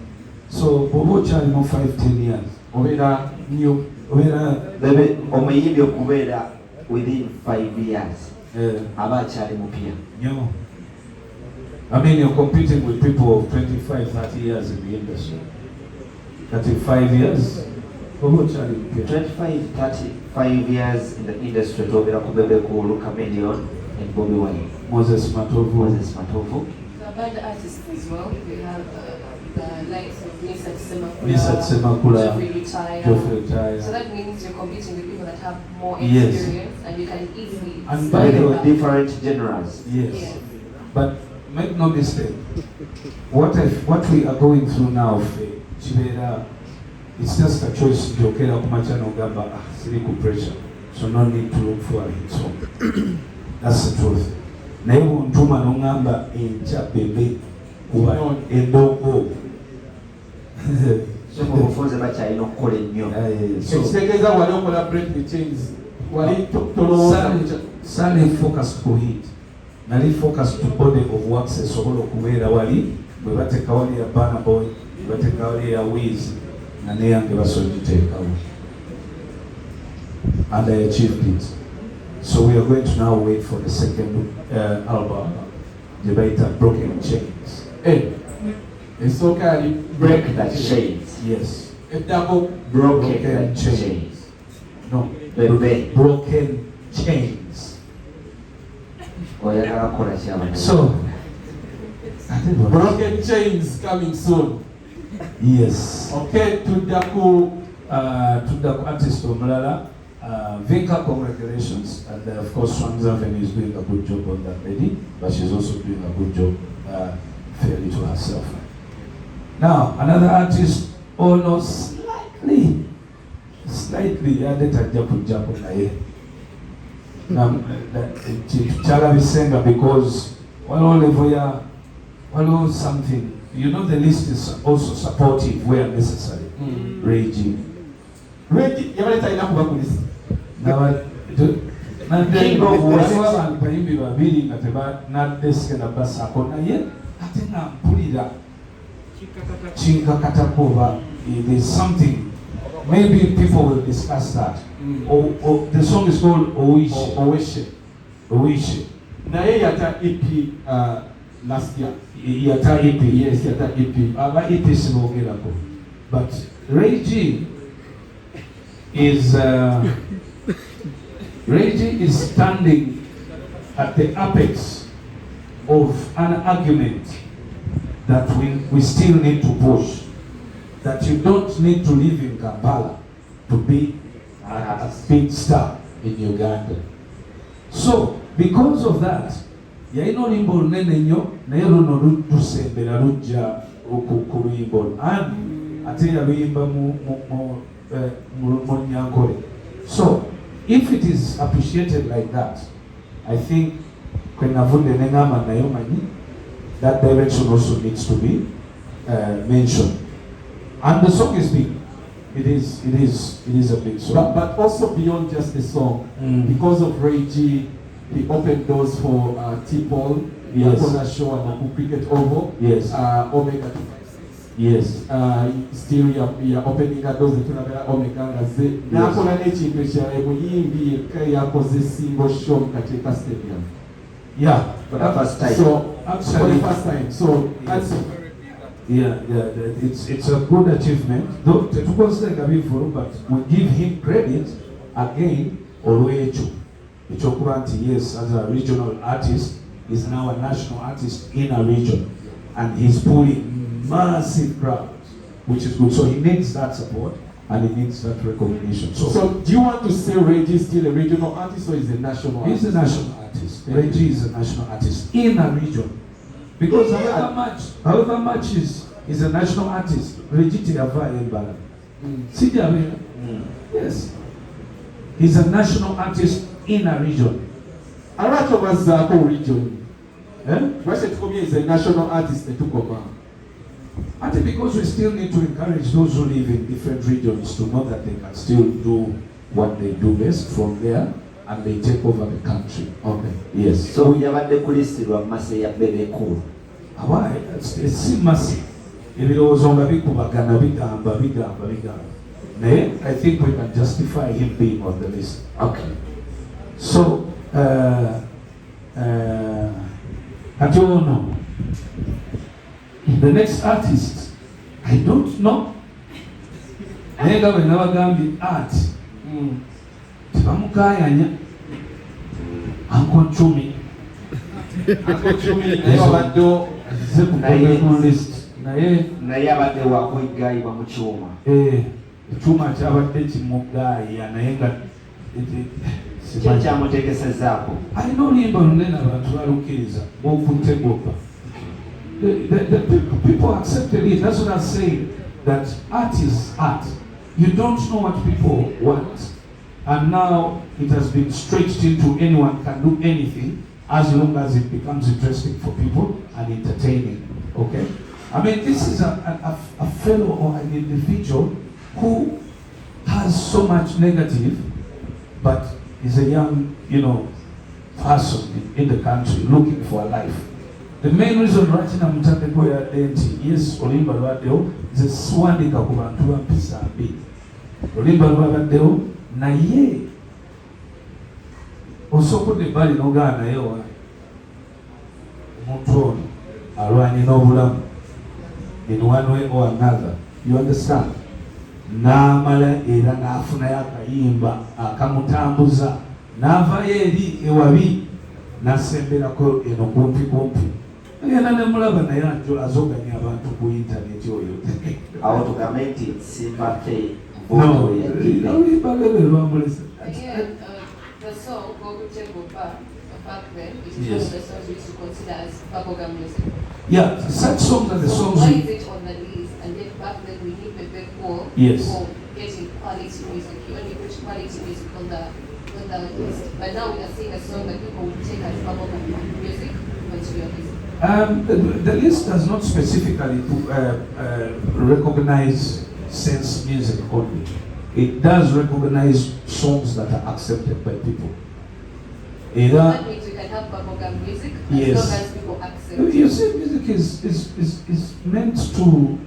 Speaker 2: So Bobo Chari no 5-10 years.
Speaker 1: Overa new.
Speaker 3: BEBE omuyimbi okubeera within 5 years. Abachari mupia.
Speaker 2: No. I mean, you're competing with people of 25, 30 years in the industry. 35 years.
Speaker 3: 25, 35 years in the industry. Tovera kubebe kulu Chameleon and Bobby Wine.
Speaker 2: Moses Matovu.
Speaker 4: The band artists as well. We have the likes of Nisa Tsemakula, Geoffrey retire. So that means you're competing with people that have more experience and you can easily.
Speaker 3: And by the different genres.
Speaker 2: Yes. But make no mistake. What we are going through now, Chibera, it's just a choice to okera kumachana ogamba siri ku pressure, so no need to look for a hit song. That's the truth. Naye buntuma nongamba encha bebe kuba endongo.
Speaker 3: So mufunze bakyalina okukola ennyo.
Speaker 1: Ekitegeeza wali okola break the chains. Wali tolowooza
Speaker 2: sali focus ku hit. Nali focus to body of works esobola okubeera wali bwe bateeka wali ya Burna Boy, bwe bateeka wali ya Wiz, na neyange basogiteekawo. And I achieved it. So we are going to now wait for the second album, the later Broken Chains.
Speaker 1: Esooka yali
Speaker 3: Break that chains.
Speaker 2: Yes.
Speaker 1: Eddako
Speaker 3: Broken chains.
Speaker 2: No.
Speaker 3: BEBE.
Speaker 2: Broken Chains.
Speaker 3: Oyagala kukola ki abantu?
Speaker 2: So,
Speaker 1: Broken Chains coming soon.
Speaker 2: yes.
Speaker 1: Okay, tudda ku
Speaker 2: artist omulala. Vinka, congratulations, and of course Swanza Avenue is doing a good job on that lady, but she's also doing a good job fairly to herself. Now, another artist, almost slightly added a japo naye. Now, Chala Visenga, because while something, you know, the list is also supportive where necessary. Reggie,
Speaker 1: yabaleta alina kuba ku list.
Speaker 2: abantu bayimbi babiri nga tebanaddeske nabasaako naye ate nga mpulira kinkakatako oba there's something, maybe people will discuss that. Or the song is called Owishe.
Speaker 1: Naye yata EP last year.
Speaker 2: Yata EP.
Speaker 1: Yes, yata EP.
Speaker 2: Aba EP sinogerako. But Reggie is standing at the apex of an argument that we still need to push. That you don't need to live in Kampala to be a big star in Uganda. So, because of that, yaino limbo lunene nnyo naye luno lusembera lujja ku luyimbo and ate yaluyimba mu Nyankole. So, if it is appreciated like that, I think kwenavunde nengama nayo manyi, that direction also needs to be mentioned. And the song is big. It is a big song.
Speaker 1: But also beyond just the song, because of Reggie, he opened doors for T-Paul,
Speaker 2: Yes.
Speaker 1: Yakona Show and Cricket Oval,
Speaker 2: Yes.
Speaker 1: Omega 256.
Speaker 2: Yes.
Speaker 1: Still you're opening a doors to Omega ngaze. Nakola n'ekintu ekirala muyimbi yekka yakoze single show mu Kateeka Stadium.
Speaker 2: Yeah.
Speaker 3: For the first time.
Speaker 1: So
Speaker 2: Actually,
Speaker 1: for the first time. So that's
Speaker 2: it's a good achievement. Though tetukozzenga bivulu, but we give him credit again olw'ekyo ekyokuba nti yes, as a regional artist, he's now a national artist in a region, and he's pulling massive crowds, which is good. So he needs that support and he needs that recognition. So
Speaker 1: do you want to say Reggie is still a regional artist or is a national artist?
Speaker 2: he's a national artist. Reggie is a national artist in a region. Because however much is a national artist, Reggie Tiava Yes. He's a national artist in a region.
Speaker 1: A lot of us are region.
Speaker 2: Why
Speaker 1: should Chumi is a national artist
Speaker 2: I think because we still need to encourage those who live in different regions to know that they can still do what they do best from there, and they take over the country.
Speaker 1: Okay.
Speaker 2: Yes.
Speaker 3: So yabadde kulistirwa mase ya BEBE cool.
Speaker 2: Why? It's massive. Ebirowoozo nga bikubagana bigamba. Naye, I think we can justify him being on the list.
Speaker 3: Okay.
Speaker 2: So, I don't know. The next artist, I don't know. Naye nga bwe nabagambye art. Tebamukayanya. Uncle Chumi.
Speaker 3: Naye abadde wakwegayibwa mu kyuma.
Speaker 2: Ekyuma kyabadde kimugaaya naye nga
Speaker 3: kyamutegesezaako.
Speaker 2: alina oluyimba lunene abantu balukkiriza okutegoba. The people accepted it. That's what I'm saying. That art is art. you don't know what people want. And now it has been stretched into anyone can do anything as long as it becomes interesting for people and entertaining. Okay? I mean, this is a fellow or an individual who has so much negative, but is a young, person in the country looking for a life. The main reason right now I'm talking about yes, Olimba Lwadeo is a swandika kubantu mpisa mbi. Olimba Lwadeo na ye osoko de bali nogana yewa omuntu alwanyi n'obulamu in one way or another. You understand? N'amala era n'afunayo akayimba akamutambuza n'avayo eri ewabi n'asemberako eno kumpi. Agenda ne mulaba naye azoganya abantu ku internet oyo.
Speaker 3: Awo tugambe nti sympathy.
Speaker 2: No,
Speaker 4: Again, the song back then, it is
Speaker 2: Yes.
Speaker 4: one of the songs we used to consider as bubblegum music.
Speaker 2: Yeah, such songs are the songs
Speaker 4: Why
Speaker 2: we...
Speaker 4: is it on the list? And then back then we need BEBE for
Speaker 2: Yes.
Speaker 4: getting quality music. You only put quality music on the list. But now we are seeing a song that people would take as bubblegum music onto your list.
Speaker 2: The list does not specifically recognize sense music only. It does recognize songs that are accepted by people.
Speaker 4: That means we can have bubblegum music as
Speaker 2: Yes.
Speaker 4: long as people accept it.
Speaker 2: You see, music is meant to,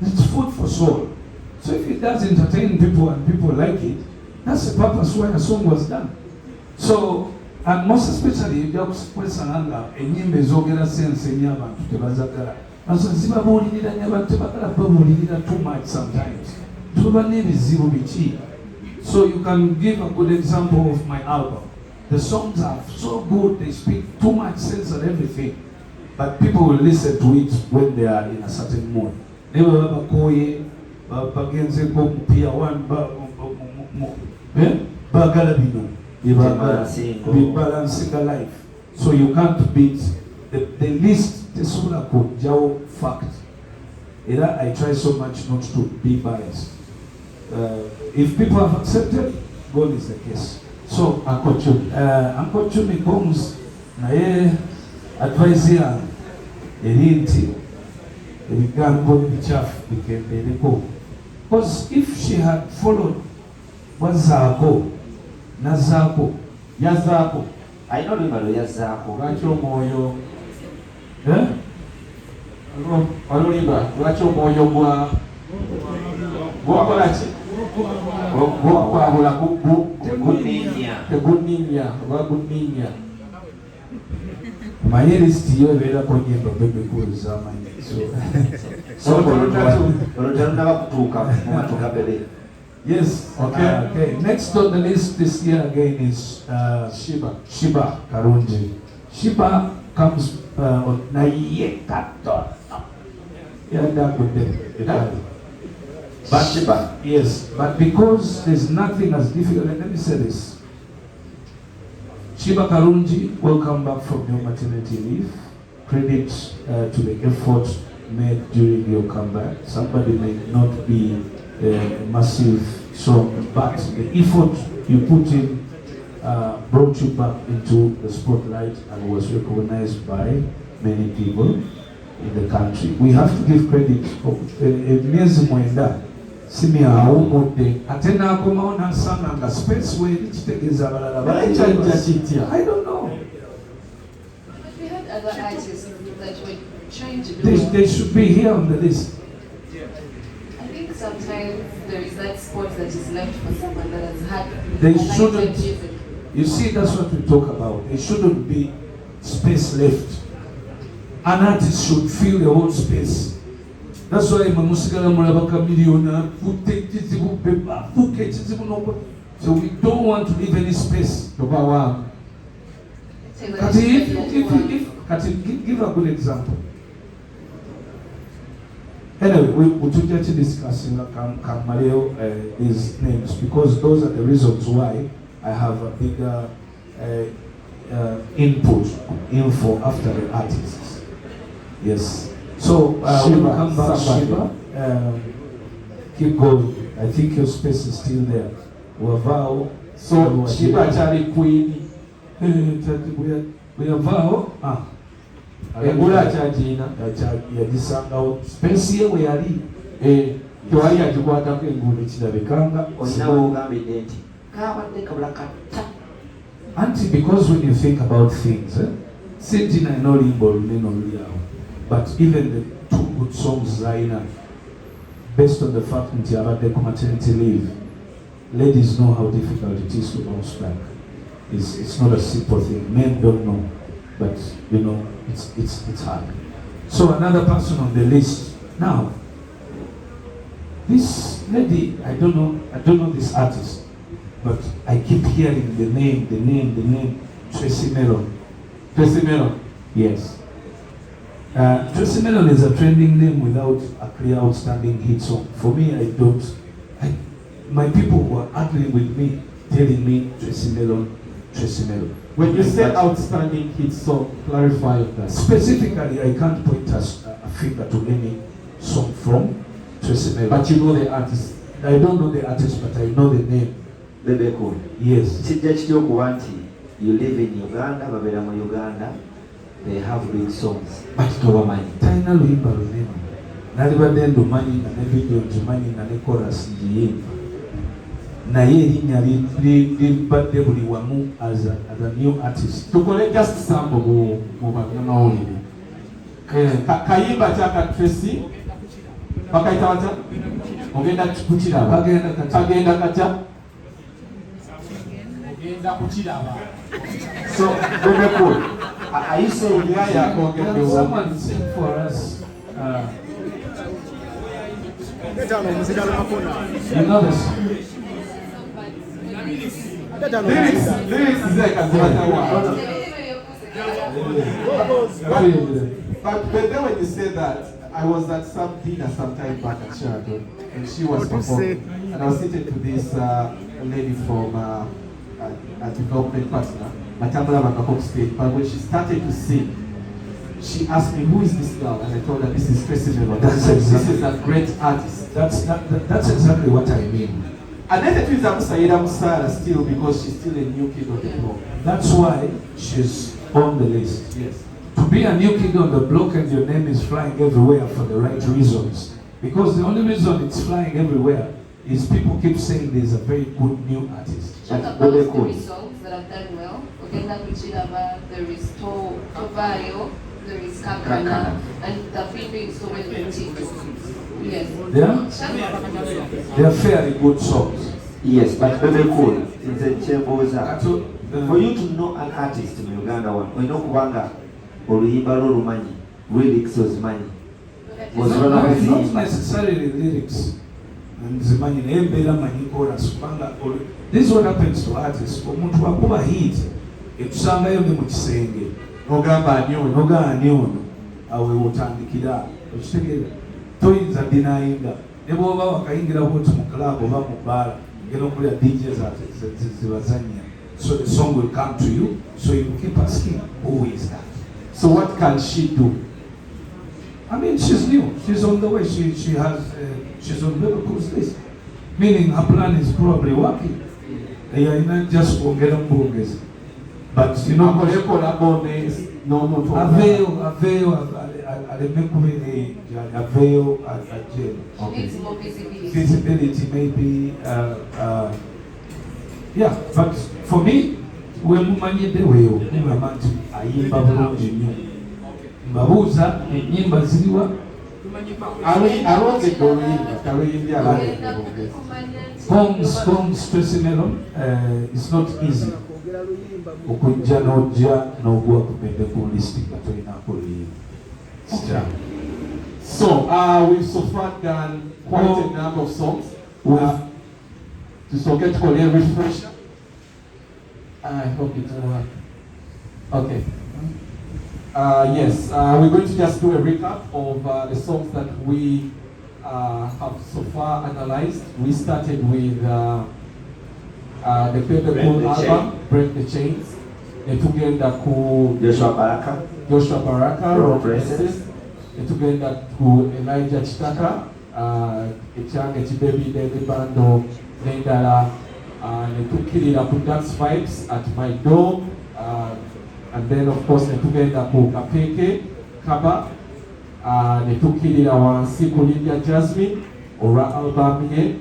Speaker 2: it's food for soul. So if it does entertain people and people like it, that's the purpose why a song was done. So, and most especially, just kwesanga enyimba ezogera sense enya abantu tebazagala. Naso zibabuulirira nnyo abantu tebagala babuulirira too much sometimes. Tuba n'ebizibu biki. So you can give a good example of my album. The songs are so good, they speak too much sense and everything, but people will listen to it when they are in a certain mood. Never bakoye, bagenze ko mupia one, bagala bino, be balancing the life. So you can't beat the list. The sula ko jaw fact. I try so much not to be biased. If people have accepted, God is the case. So, Uncle Chumi comes, naye advice ya erinti ebigambo bichafu bikendereko. Because if she had followed wazaako nazaako yazaako
Speaker 3: Ayina oluyimba yazzaako.
Speaker 1: Lwaki omwoyo oluyimba lwaki omwoyo gwakola ki gwokwabula teguninya lwaguninya.
Speaker 2: maye lisiti yo ebeerako nyimba BEBE z'amanyi.
Speaker 3: So olutalo kutuuka mu matoka BEBE.
Speaker 2: Yes. Okay. Next on the list this year again is
Speaker 1: Sheebah.
Speaker 2: Sheebah Karungi. Sheebah comes on naye kato. But
Speaker 3: Sheebah.
Speaker 2: yes, but because there's nothing as difficult, and let me say this. Sheebah Karungi will come back from your maternity leave. Credit to the effort made during your comeback. Somebody may not be a massive song, but the effort you put in brought you back into the spotlight and was recognized by many people in the country. We have to give credit for miezi mwenda simi awumudde ate n'akomawo n'asanga nga space weeri kitegeeza abalala
Speaker 1: Kyajja kitya?
Speaker 2: I don't know.
Speaker 4: But we had other artists that were trying to do.
Speaker 2: They should be here on the list.
Speaker 4: I think sometimes there is that spot that is left for someone that has had
Speaker 2: They
Speaker 4: highlighted
Speaker 2: shouldn't.
Speaker 4: music.
Speaker 2: You see, that's what we talk about. There shouldn't be space left. An artist should fill the whole space. That's why Mamusigala Mulabaka Million, so we don't want to leave any space.
Speaker 4: Say that
Speaker 2: Give a good example. Anyway, we should get to discussing these names because those are the reasons why I have a bigger info after the artists. Yes. So we will come back, Sheebah. Keep going. I think your space is still there. Wavao.
Speaker 1: So Sheebah chali queen.
Speaker 2: Wavao.
Speaker 1: Egula chajina.
Speaker 2: Yajisangawo. Space ye we yali.
Speaker 1: Tewali agikwatako engulu
Speaker 2: ekirabikanga.
Speaker 3: Olinawo ogambidde nti kaabadde kabula katta.
Speaker 2: Auntie, because when you think about things, Sentina and Olimbo remain on Liao. But even the two good songs Zaina, based on the fact that you have the maternity leave, ladies know how difficult it is to bounce back. It's not a simple thing. Men don't know, but you know it's hard. So another person on the list now. This lady, I don't know this artist, but I keep hearing the name, Tracy Melon.
Speaker 1: Tracy Melon.
Speaker 2: Yes. Tracy Melon is a trending name without a clear outstanding hit song. For me, my people were arguing with me, telling me Tracy Melon.
Speaker 1: When you say outstanding hit song, clarify that.
Speaker 2: Specifically, I can't point a finger to any song from Tracy Melon.
Speaker 1: But you know the artist.
Speaker 2: I don't know the artist, but I know the name.
Speaker 3: Bebe cool.
Speaker 2: Yes.
Speaker 3: Kijja kityo okuba nti you live in Uganda, babeera mu Uganda, they have big songs. But tobamanyi.
Speaker 2: Talina luyimba lunene. Nalibadde ndumanyi nga ne video nzimanyi nga ne chorus ngiyimba. Naye erinnya libadde buli wamu as a new artist.
Speaker 1: Tukole just sample mu bannamawulire. Kayimba kyaka Tracy bakayita batya? Ogenda kukiraba. Kagenda katya? Ogenda kukiraba.
Speaker 3: So, Bebe cool. Are you saying
Speaker 2: Someone sing for us. You know this?
Speaker 1: Lyrics is like a But then when you say that, I was at some dinner some time back at Sheraton, and she was performing, and I was sitting to this lady from a development partner, Matambula Makakop State, but when she started to sing, she asked me, who is this girl? And I told her, this is Tracy Melon. This is a great artist.
Speaker 2: That's exactly what I mean.
Speaker 1: And then the twins are Musara still, because she's still a new kid on the block.
Speaker 2: That's why she's on the list.
Speaker 1: Yes.
Speaker 2: To be a new kid on the block and your name is flying everywhere for the right reasons. Because the only reason it's flying everywhere is people keep saying there's a very good new artist.
Speaker 4: Talk about the songs that have done well. Ogenda Kuchiraba, there is Tovayo, there is Kakana, and they've been doing so many things. Yes.
Speaker 2: They are fairly good songs.
Speaker 3: Yes, but Bebe cool. For you to know an artist in Uganda, we know kubanga oluyimba lw'olumanyi, lyrics ozimanyi.
Speaker 2: Not necessarily lyrics. Nzimanyi naye mbeera manyi chorus kubanga this is what happens to artists. Omuntu akuba hit etusangayo ne mu kisenge.
Speaker 1: Ogamba
Speaker 2: ani ono awe otandikira. Okitegeera toyinza dinayinga ne bw'oba wakayingira bwoti mu club oba mu bar ngeno okulya DJs zibazannya. So the song will come to you, so you keep asking, who is that?
Speaker 1: So what can she do?
Speaker 2: I mean, she's new. She's on the way. She's on Liverpool's list. Meaning her plan is probably working. They are not just going to get burgers. But you know, visibility maybe. Yeah, but for me, we mumanyi the way mumanyi ayimba bulungi nnyo. Mbabuuza ennyimba ziriwa? Poems Tracy Melon, it's not easy. Okujja n'ojja n'ogwa ku BEBE list nga tolinako luyimba.
Speaker 1: So we've so far done quite a number of songs. To get a refresher. I hope it will work. Okay. Yes, we're going to just do a recap of the songs that we have so far analyzed. We started with the BEBE album, Break the Chains. Etugenda ku Joshua Baraka, Road Princess. Etugenda ku Elijah Chitaka, ekyange kibebi David Bando n'endala ne tukkirira ku Dance Vibes at my door and then of course ne tugenda ku Kapeke Kaba ne tukkirira wansi ku Lydia Jasmine olwa album ye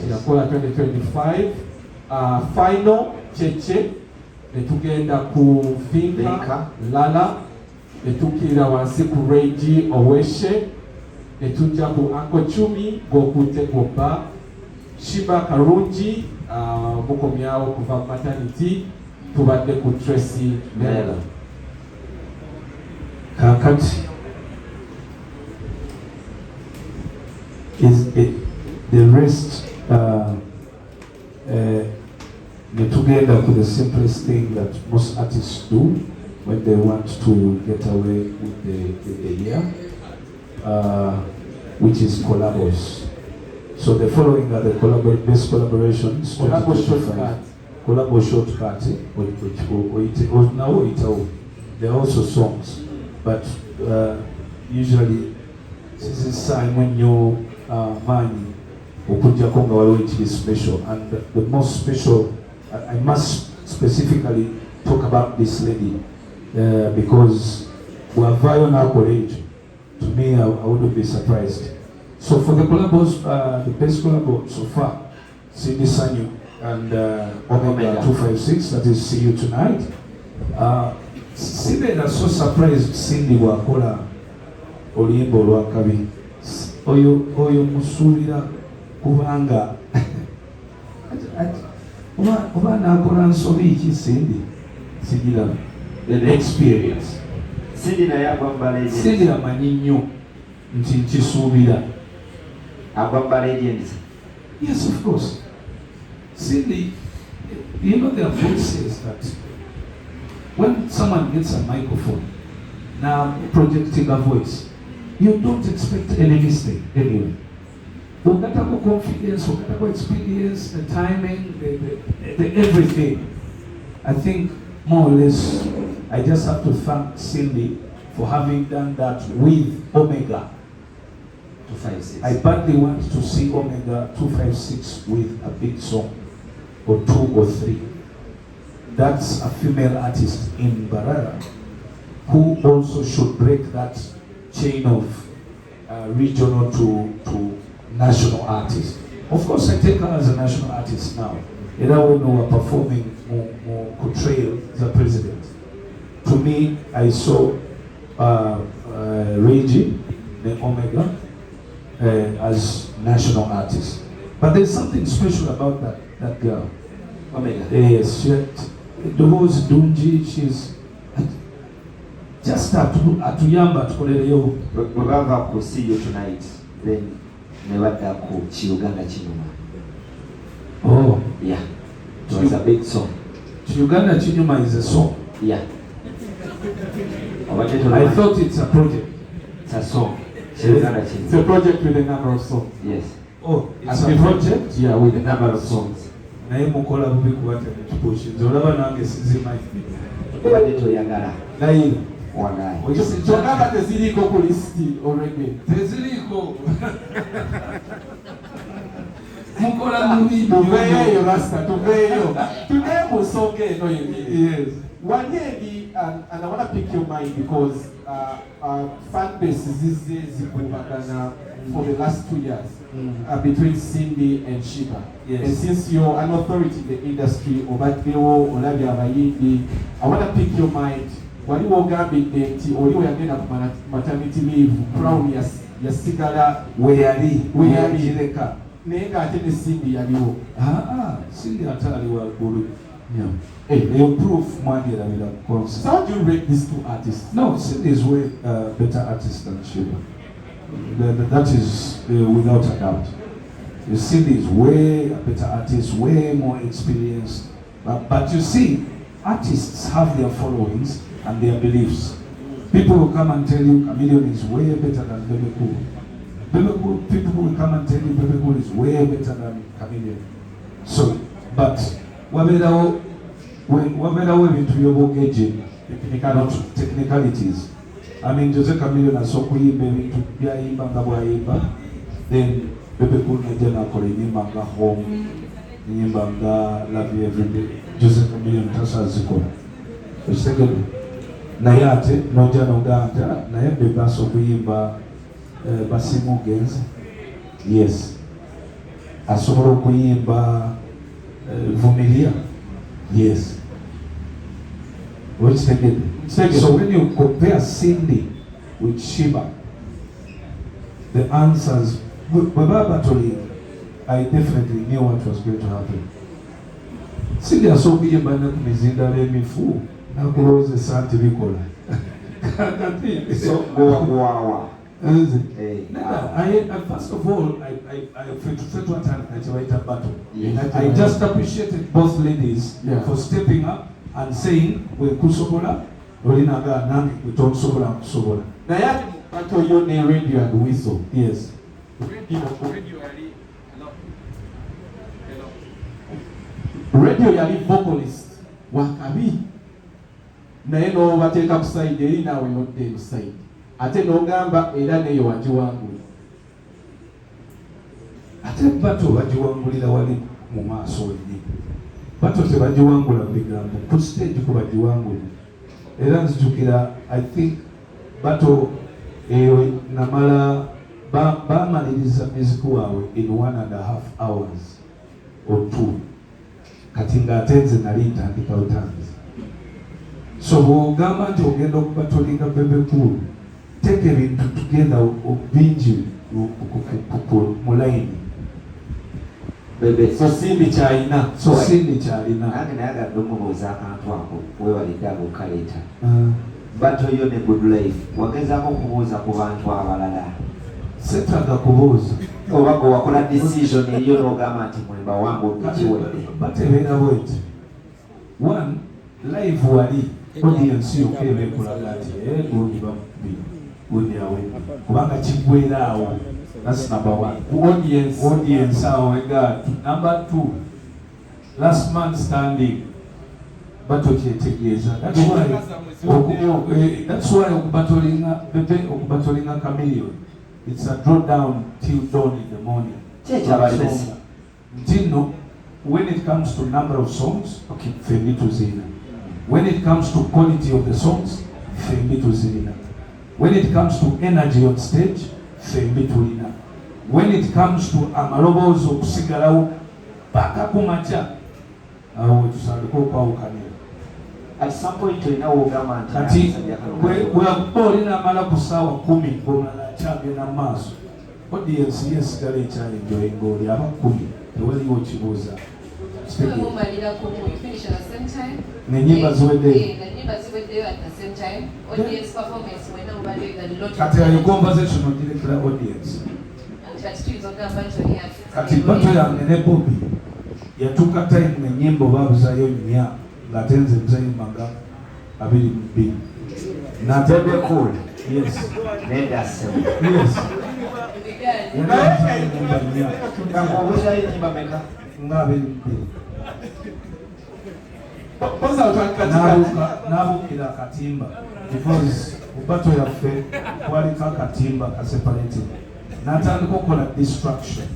Speaker 1: yakola 2025 final Cheche ne tugenda ku Vinka Lala ne tukkirira wansi ku Reggie Oweshe ne tujja ku Uncle Chumi Gokute Goba Sheebah Karungi mukomyawo kuva maternity tubadde ku Tracy Mela
Speaker 2: kakati is it the rest the together to the simplest thing that most artists do when they want to get away with the year, which is collabos. So the following are the best collaborations. Collabo shortcut, they're also songs, but usually this is time when you money which is special, and the most special I must specifically talk about this lady because we are very on our age. To me, I wouldn't be surprised. So for the collabos, the best collabo so far, Cindy Sanyu and Omega 256, that is See You Tonight. Cindy is so surprised Cindy wakola oluyimba olwakabi. Oyo musuubira kubanga oba nakola nsobi ki Cindy? Sigira the experience.
Speaker 3: Cindy naye agwa legends.
Speaker 2: Cindy amanyi nnyo nti nkisuubira.
Speaker 3: Agwa legends.
Speaker 2: Yes, of course. Cindy, you know their voice says that when someone gets a microphone, now projecting a voice, you don't expect any mistake anyway. Ukatako confidence, ukatako experience, the timing, the everything. I think more or less, I just have to thank Cindy for having done that with Omega 256. I badly want to see Omega 256 with a big song, or 2 or 3. That's a female artist in Barara who also should break that chain of regional to national artist. Of course, I take her as a national artist now. And I will know her performing more portrayal as a president. To me, I saw Reggie, the Omega, as national artist. But there's something special about that girl.
Speaker 3: Omega.
Speaker 2: Yes, the who's Dunji, she's just atuyamba tukolereyo.
Speaker 3: Bwebava ku See You Tonight, then newadda ku Kiuganda Kinyuma.
Speaker 2: Oh.
Speaker 3: Yeah. It was a big song.
Speaker 2: Kiuganda Kinyuma is a song.
Speaker 3: Yeah.
Speaker 2: I thought it's a project.
Speaker 3: It's a song.
Speaker 1: It's a project with a number of songs.
Speaker 3: Yes.
Speaker 2: Oh, it's a project?
Speaker 1: Yeah, with a number of songs.
Speaker 2: Naye mukola bubi kuwata nekipushinze olaba nange sinzimanyi.
Speaker 3: Obadde toyagala.
Speaker 2: Naye
Speaker 3: wagaye.
Speaker 1: Kyokka teziriiko ku listi already.
Speaker 2: Teziriiko. Mukola bubi.
Speaker 1: Tuveeyo Rasta, tuveeyo. Tuveeyo mu nsonga eno yennyini.
Speaker 2: Yes.
Speaker 1: Wanyebi, and I want to pick your mind because fan bases is zikubagana for the last 2 years between Cindy and Sheebah.
Speaker 2: Yes.
Speaker 1: And since you're an authority in the industry, Obadeo, Olabi Abayindi, I want to pick your mind. Wali wogambidde nti oli oyagenda ku maternity leave crown yasigala weyali naye ng'ate ne Cindy yaliwo.
Speaker 2: Cindy ate ali waggulu. They improve money that will concert.
Speaker 1: So how do you rate these two artists?
Speaker 2: No, Cindy is way better artist than Sheebah. That is without a doubt. Cindy is way a better artist, way more experienced. But you see, artists have their followings and their beliefs. People will come and tell you Chameleon is way better than BEBE Cool. People will come and tell you BEBE Cool is way better than Chameleon. So, but waberawo ebintu by'obwogeje not technicalities. I mean, Jose Chameleon asokuyimba ebintu byayimba nga bwayimba then Bebe Cool najja nakola ennyimba nga Home, ennyimba nga Love You Everyday, Jose Chameleone tasazikola ekitegedde naye ate nojja nogamba naye Bebe asobola okuyimba Basimu Genzi, yes, asobola okuyimba Vumilia, yes. So when you compare Cindy with Sheebah, the answers, I definitely knew what was going to happen. Cindy asobiyemba nakumizinda lemifu nakuloze santi bikola.
Speaker 3: So go.
Speaker 2: First of all, I just appreciated both ladies for stepping up and saying we kusobola olinaga nange kutonsobola kusobola.
Speaker 1: Naye ati bato yo ne radio and whistle.
Speaker 2: Yes.
Speaker 1: Radio yali vocalist wakabi naye no bateeka ku side eri naawe nodde side ate n'ogamba era neyo wagiwangula
Speaker 2: ate bato bagiwangulira wali mu maaso wennyini. Bato tebagiwangula bigambo ku stage ku bagiwangula era nzijukira I think bato namala bamaliriza music waabwe in 1.5 hours or 2 kati ng'atenze nali ntandika butanzi. So bw'ogamba nti ogenda okubatolinga Bebe Cool, take ebintu tugenda bingi mu layini.
Speaker 3: Bebe
Speaker 1: so Cindy kyalina
Speaker 3: nange nayagadde omubuuza akantu ako weewalidde agokaleeta bato yo ne Good Life wagezaako okubuuza ku bantu abalala
Speaker 2: setaaga kubuuza
Speaker 3: oba gwe wakola decision eriyo n'ogamba nti mwemba wangu kiwedde
Speaker 2: batebeera bweti one live wali audience yokka eba ekulaga nti gundi bamubi gundi awedde kubanga kiggwera awo. That's number one. Audience awo ega. Number 2, last man standing bato kyetegeeza. That's why okubatolinga Chameleone, it's a draw down till dawn in the morning. Ntino, when it comes to number of songs, okay, fembi tuzina. When it comes to quality of the songs, fembi tuzina. When it comes to energy on stage, fembi tulina. When it comes to amaloboozi okusigalawo paka kumacha awo tusandika okwawukanira.
Speaker 3: At some point olinawo ogamba nti
Speaker 2: kati bwe olina amala ku ssaawa 10 ng'omulala akyagenda mu maaso audience yesigala ekyayenjoyinga oli aba 10 tewaliwo kibuuza. Nenyimba ziweddeyo. Kati ayo conversation ogirekera audience. Kati bato yange ne Bobby yatuuka time enyimba babuzayo nnya ng'atenze muzayimba nga 22.
Speaker 3: Bebe Cool.
Speaker 2: Yes.
Speaker 3: Yes.
Speaker 2: Nga 22. N'abuukira akatimba because bato yaffe kwaliko akatimba kaseparated. N'atandika okukola distraction.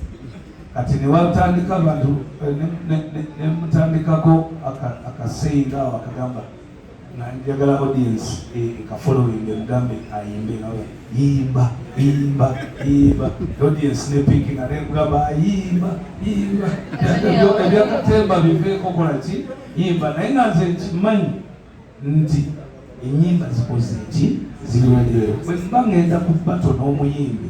Speaker 2: Kati ne watandika abantu ne mutandikako akaseyinga awo akagamba njagala audience ekafollowing emugambe ayimbe nawe yimba audience ne pinking ate nkugamba yimba ebyakatemba biveeko kola ki yimba naye nga nze nkimanyi nti enyimba zikoze ki ziriwedeyo bwe mba ngenda ku bato n'omuyimbi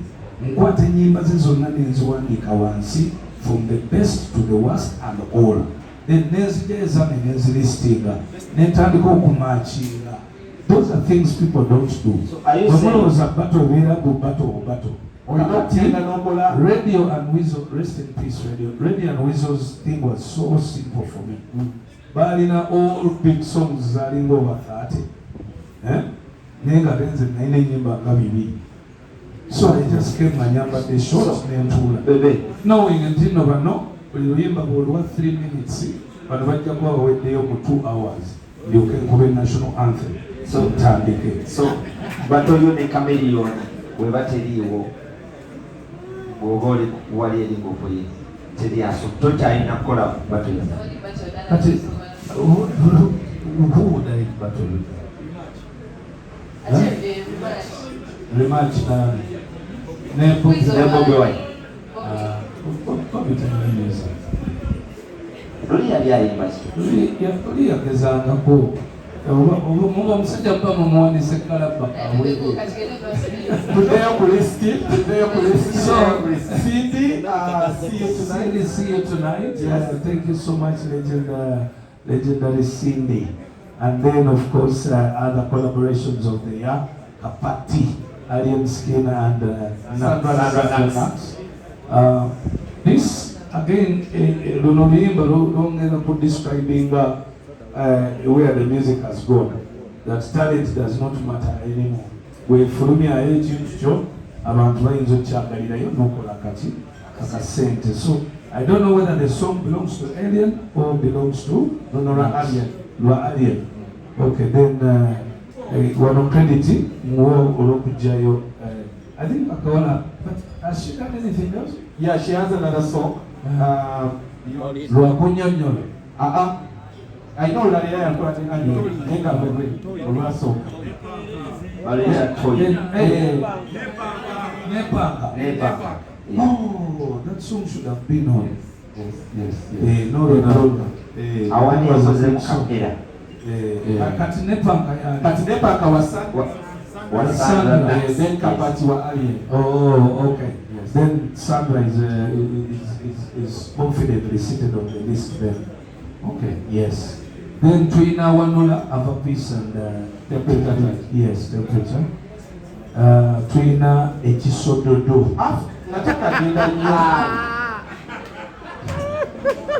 Speaker 2: nkwata enyimba ze zonna nenziwandiika wansi from the best to the worst and all then nenzijeeza nenzilistinga nentandika okumakinga. Those are things people don't do. Omulowooza bato ebeera gu bato radio and Weasel, rest in peace radio and Weasel's thing was so simple for me. Balina all big songs zalinga over 30 naye nga benze nalina ennyimba nga 2. So I just came the short
Speaker 3: Bebe.
Speaker 2: knowing nti no bano buli luyimba bwolwa 3 minutes bano bajja kuba baweddeyo mu 2 hours ndyoke nkube national anthem. So ntandike.
Speaker 3: So bato yo ne Chameleone we bateriiwo bw'oba oli wali eri ng'okoye teryaso tokyalina kukola battle.
Speaker 2: Kati who would I battle? Rematch na Nebo
Speaker 3: Bobi Luli yali ayimba ki?
Speaker 2: Luli yagezangako oba omusajja kuba mumuwanise kalaba
Speaker 1: Today on
Speaker 2: So,
Speaker 1: Cindy,
Speaker 2: see you tonight. Thank you so much, legendary Cindy. And then, of course, other collaborations of the year, Kapeke, Alien Skin, and Sandra. This, again, Lunolimba describing where the music has gone. That talent does not matter anymore. We fulumya ekintu abantu bayinza okyagalirayo n'okola akasente. So I don't know whether the song belongs to Alien or belongs to Alien. Okay, then wano credit muwo olw'okugyayo. I think Akawana, but has she done anything else?
Speaker 1: Yeah, she has another song.
Speaker 2: Lwakunyonyola.
Speaker 1: I know that I am going
Speaker 2: Nepaka. Oh, that song should have been on.
Speaker 3: Yes.
Speaker 2: No.
Speaker 3: Awani yakoze mukapera.
Speaker 2: Kati Nepaka
Speaker 3: was
Speaker 1: Sandra, then Kapati wa Alien.
Speaker 2: Oh, okay. Yes. Then Sandra is confidently seated on the list there. Okay, yes. Then Twina Wanula Avapis and temperature. Yes, temperature. Twina Echisododo.
Speaker 1: Nataka dinda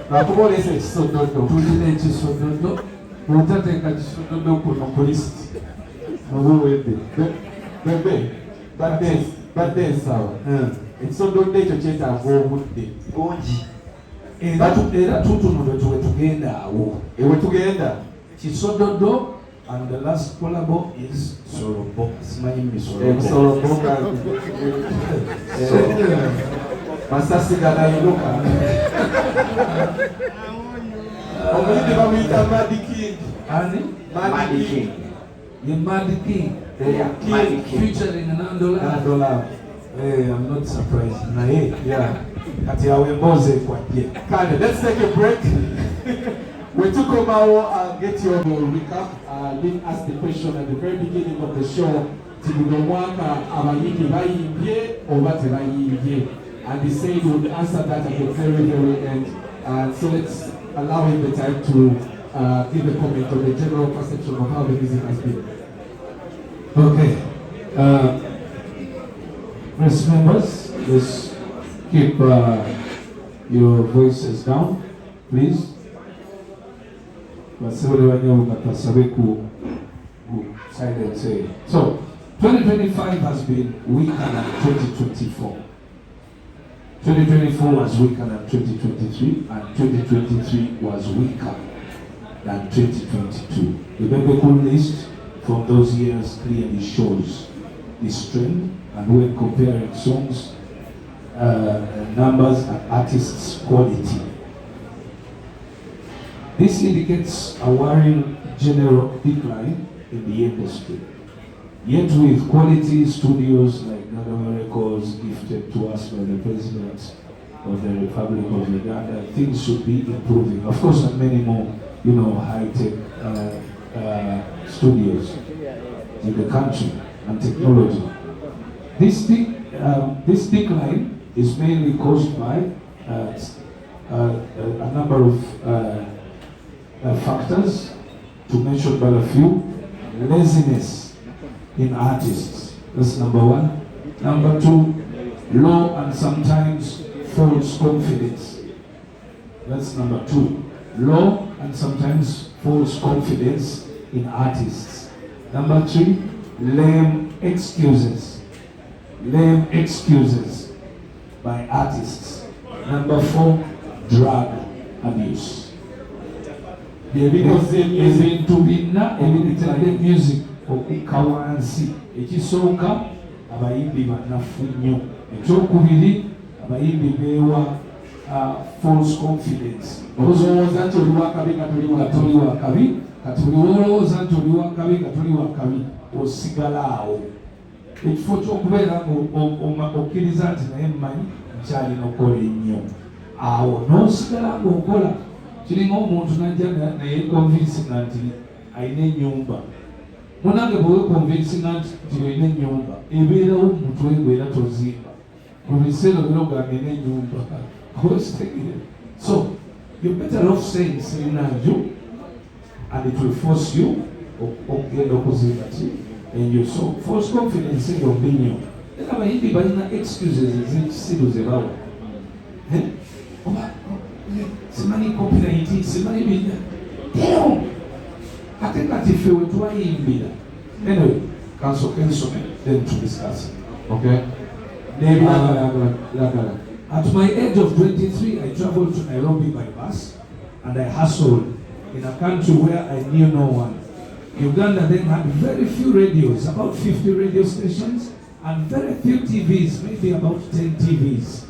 Speaker 1: nakubona ese Echisododo.
Speaker 2: Twina Echisododo. Mutateka Echisododo kuno kulist.
Speaker 1: Mubuwede. Bebe. Badde sawa. Echisododo ekyo kyetaaga obudde.
Speaker 3: Bungi.
Speaker 2: Era tutuno tugenda awo.
Speaker 1: Tugenda.
Speaker 2: Kisododo and the last collabo is Sorobo. Simanyi
Speaker 1: Sorobo. Masasi ganayinuka. Omulimi bamuyita Mad King.
Speaker 2: Ani?
Speaker 3: Mad King.
Speaker 2: Ye Mad King.
Speaker 3: Mad King.
Speaker 2: Featuring Nandola. Hey, I'm not surprised. Na yeah. Kati yawe mboze kwa je.
Speaker 1: Kale, let's take a break. We took over and get your recap. Didn't ask the question at the very beginning of the show. Tibunomwaka abayimbi bayimbye oba tebayimbye. And he said he would answer that at the very end. So let's allow him the time to give a comment on the general perception of how the music has been.
Speaker 2: Okay. Press members, let's keep your voices down, please. So, 2025 has been weaker than 2024. 2024 was weaker than 2023, and 2023 was weaker than 2022. The BEBE list from those years clearly shows this trend, and when comparing songs, numbers and artists' quality. This indicates a worrying general decline in the industry. Yet with quality studios like Nagawa Records gifted to us by the President of the Republic of Uganda, things should be improving. Of course, and many more, high-tech studios in the country and technology. This decline is mainly caused by a number of factors, to mention but a few. Laziness in artists, that's number one. Number two, low and sometimes false confidence. That's number two. Low and sometimes false confidence in artists. Number three, lame excuses by artists. Number four, drug abuse. Ebintu bina ebitadde music okukka wansi. Ekisooka abayimbi banafu nnyo. Ekyokubiri, abayimbi beewa false confidence.
Speaker 1: olowooza nti oli wakabi nga
Speaker 2: toli wakabi, kati olowooza nti oli wakabi nga toli wakabi, osigala awo. Ekifo ky'okubeera okkiriza nti naye mmanyi nkyalina okukola ennyo, awo n'osigala ng'okola. Kiringa omuntu najja naye konvinsinga nti alina ennyumba. Munange bwe wekonvinsinga nti olina ennyumba, ebeerawo mu mutwe gwe era tozimba. Mu biseera biro gange n'ennyumba. So, you're better off saying Sirinajo, and it will force you okugenda okuzimba ki. And you so false confidence in your opinion. Then abayimbi balina excuses ez'ekisiru ze bawa. Oba simanyi copyright, simanyi bina. Damn! Ate kati ffe we twayimbira. Anyway, kasooke nsome then to discuss.
Speaker 1: Okay.
Speaker 2: At my age of 23, I traveled to Nairobi by bus and I hustled in a country where I knew no one. Uganda then had very few radios, about 50 radio stations, and very few TVs, maybe about 10 TVs.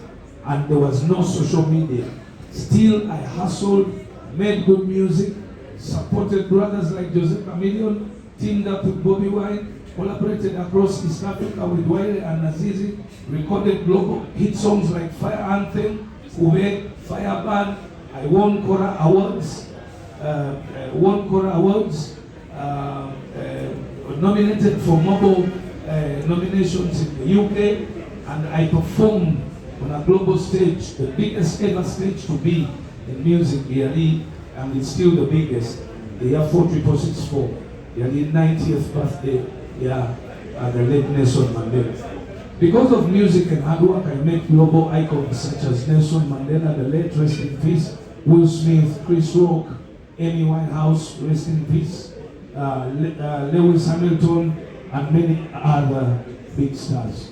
Speaker 2: And there was no social media. Still, I hustled, made good music, supported brothers like Jose Chameleon, teamed up with Bobby Wine, collaborated across East Africa with Wile and Nazizi, recorded global hit songs like Fire Anthem, Ube, Fireband. I won Kora Awards, nominated for mobile nominations in the UK, and I performed on a global stage, the biggest ever stage to be in music, yearly, and it's still the biggest. The year 4664, yearly 90th birthday, the late Nelson Mandela. Because of music and hard work, I met global icons such as Nelson Mandela, the late, rest in peace, Will Smith, Chris Rock, Amy Winehouse, rest in peace, Lewis Hamilton, and many other big stars.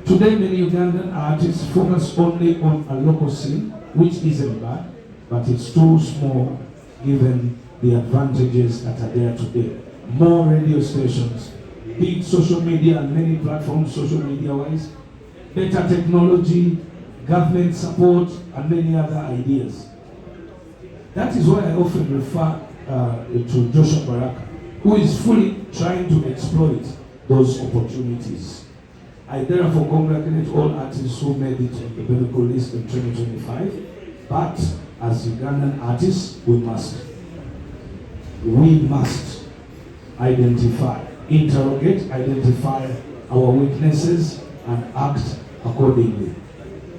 Speaker 2: Today, many Ugandan artists focus only on a local scene, which isn't bad, but it's too small given the advantages that are there today. More radio stations, big social media and many platforms, social media-wise, better technology, government support, and many other ideas. That is why I often refer to Joshua Baraka, who is fully trying to exploit those opportunities. I therefore congratulate all artists who made it on the biblical list in 2025, but as Ugandan artists, we must identify, interrogate, identify our weaknesses and act accordingly.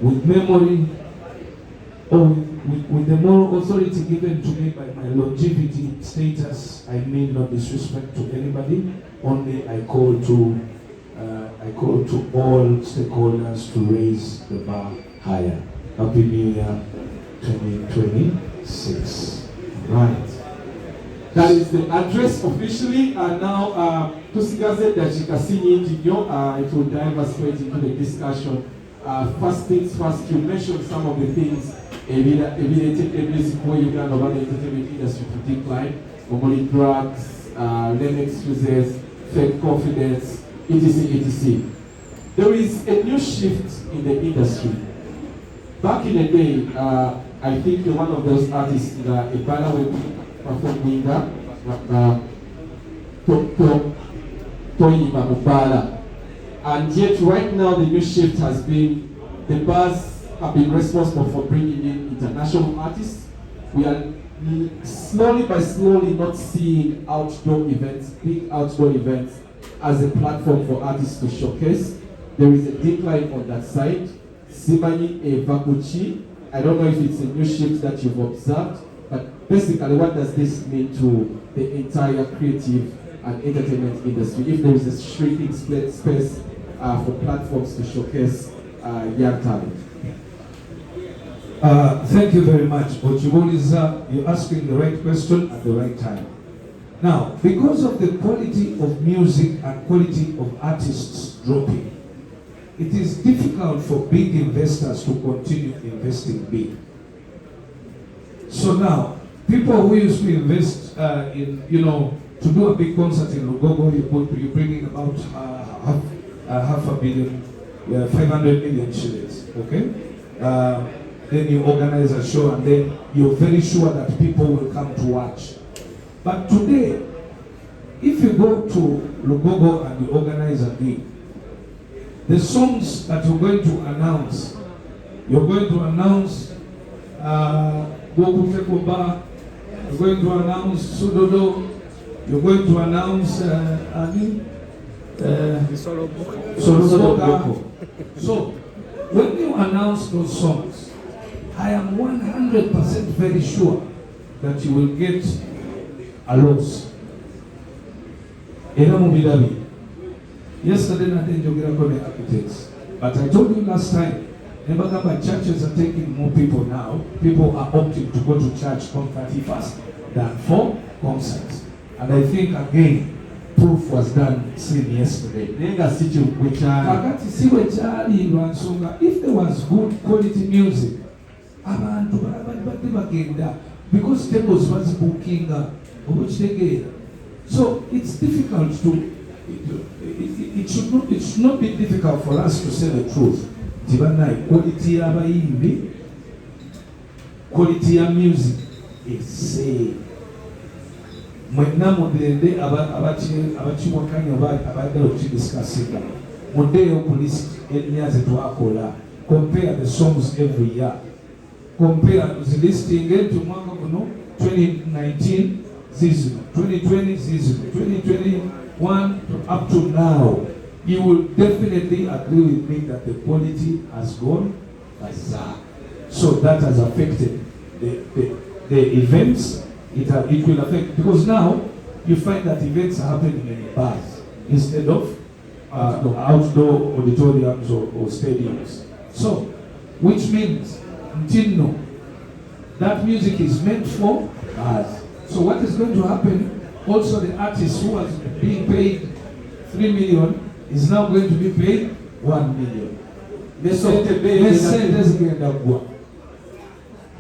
Speaker 2: With memory, or with the moral authority given to me by my longevity status, I mean no disrespect to anybody, only I call to all stakeholders to raise the bar higher. Happy New Year 2026.
Speaker 1: Right. That is the address officially, and now tusigaze dakika si nyingi nnyo, it will dive straight into the discussion. First things first, you mentioned some of the things ebireetedde music mu Uganda oba the entertainment industry to decline, omuli drugs, lame excuses, fake confidence, etc. There is a new shift in the industry. Back in the day, I think one of those artists, Ebala, performing Toyima Mubala. And yet right now the new shift has been, the bars have been responsible for bringing in international artists. We are slowly not seeing outdoor events, big outdoor events, as a platform for artists to showcase. There is a decline on that side. Simani Evakuchi, I don't know if it's a new shift that you've observed, but basically what does this mean to the entire creative and entertainment industry if there is a shrinking space for platforms to showcase young talent?
Speaker 2: Thank you very much. You're asking the right question at the right time. Now, because of the quality of music and quality of artists dropping, it is difficult for big investors to continue investing big. So now, people who used to invest to do a big concert in Lugogo, you bring in about half a billion, 500 million shillings, okay? then you organize a show, and then you're very sure that people will come to watch. But today, if you go to Lugogo and you organize a gig, the songs that you're going to announce Goku Tekoba, you're going to announce Sudodo, you're going to announce Soloboka. So, when you announce those songs, I am 100% very sure that you will get a loss. Yesterday, I didn't get architects, but I told you last time, Nebagaba churches are taking more people now. People are opting to go to church on 31st than for concerts. And I think again, proof was done seen yesterday. If there was good quality music, because tables was booking, so it's difficult to, it should not be difficult for us to say the truth. Quality of music is same. Mwena mudende abachiwakanya abadala okudiscussing mudeyo ku list emyezi twakola, compare the songs every year, compare the listing to mwaka kuno 2019 season, 2020 season, 2021 up to now. You will definitely agree with me that the quality has gone bizarre. So that has affected the events. It will affect, because now you find that events are happening in bars instead of outdoor auditoriums or stadiums. So, which means until now, that music is meant for bars. So what is going to happen? Also, the artist who was being paid 3 million is now going to be paid 1 million.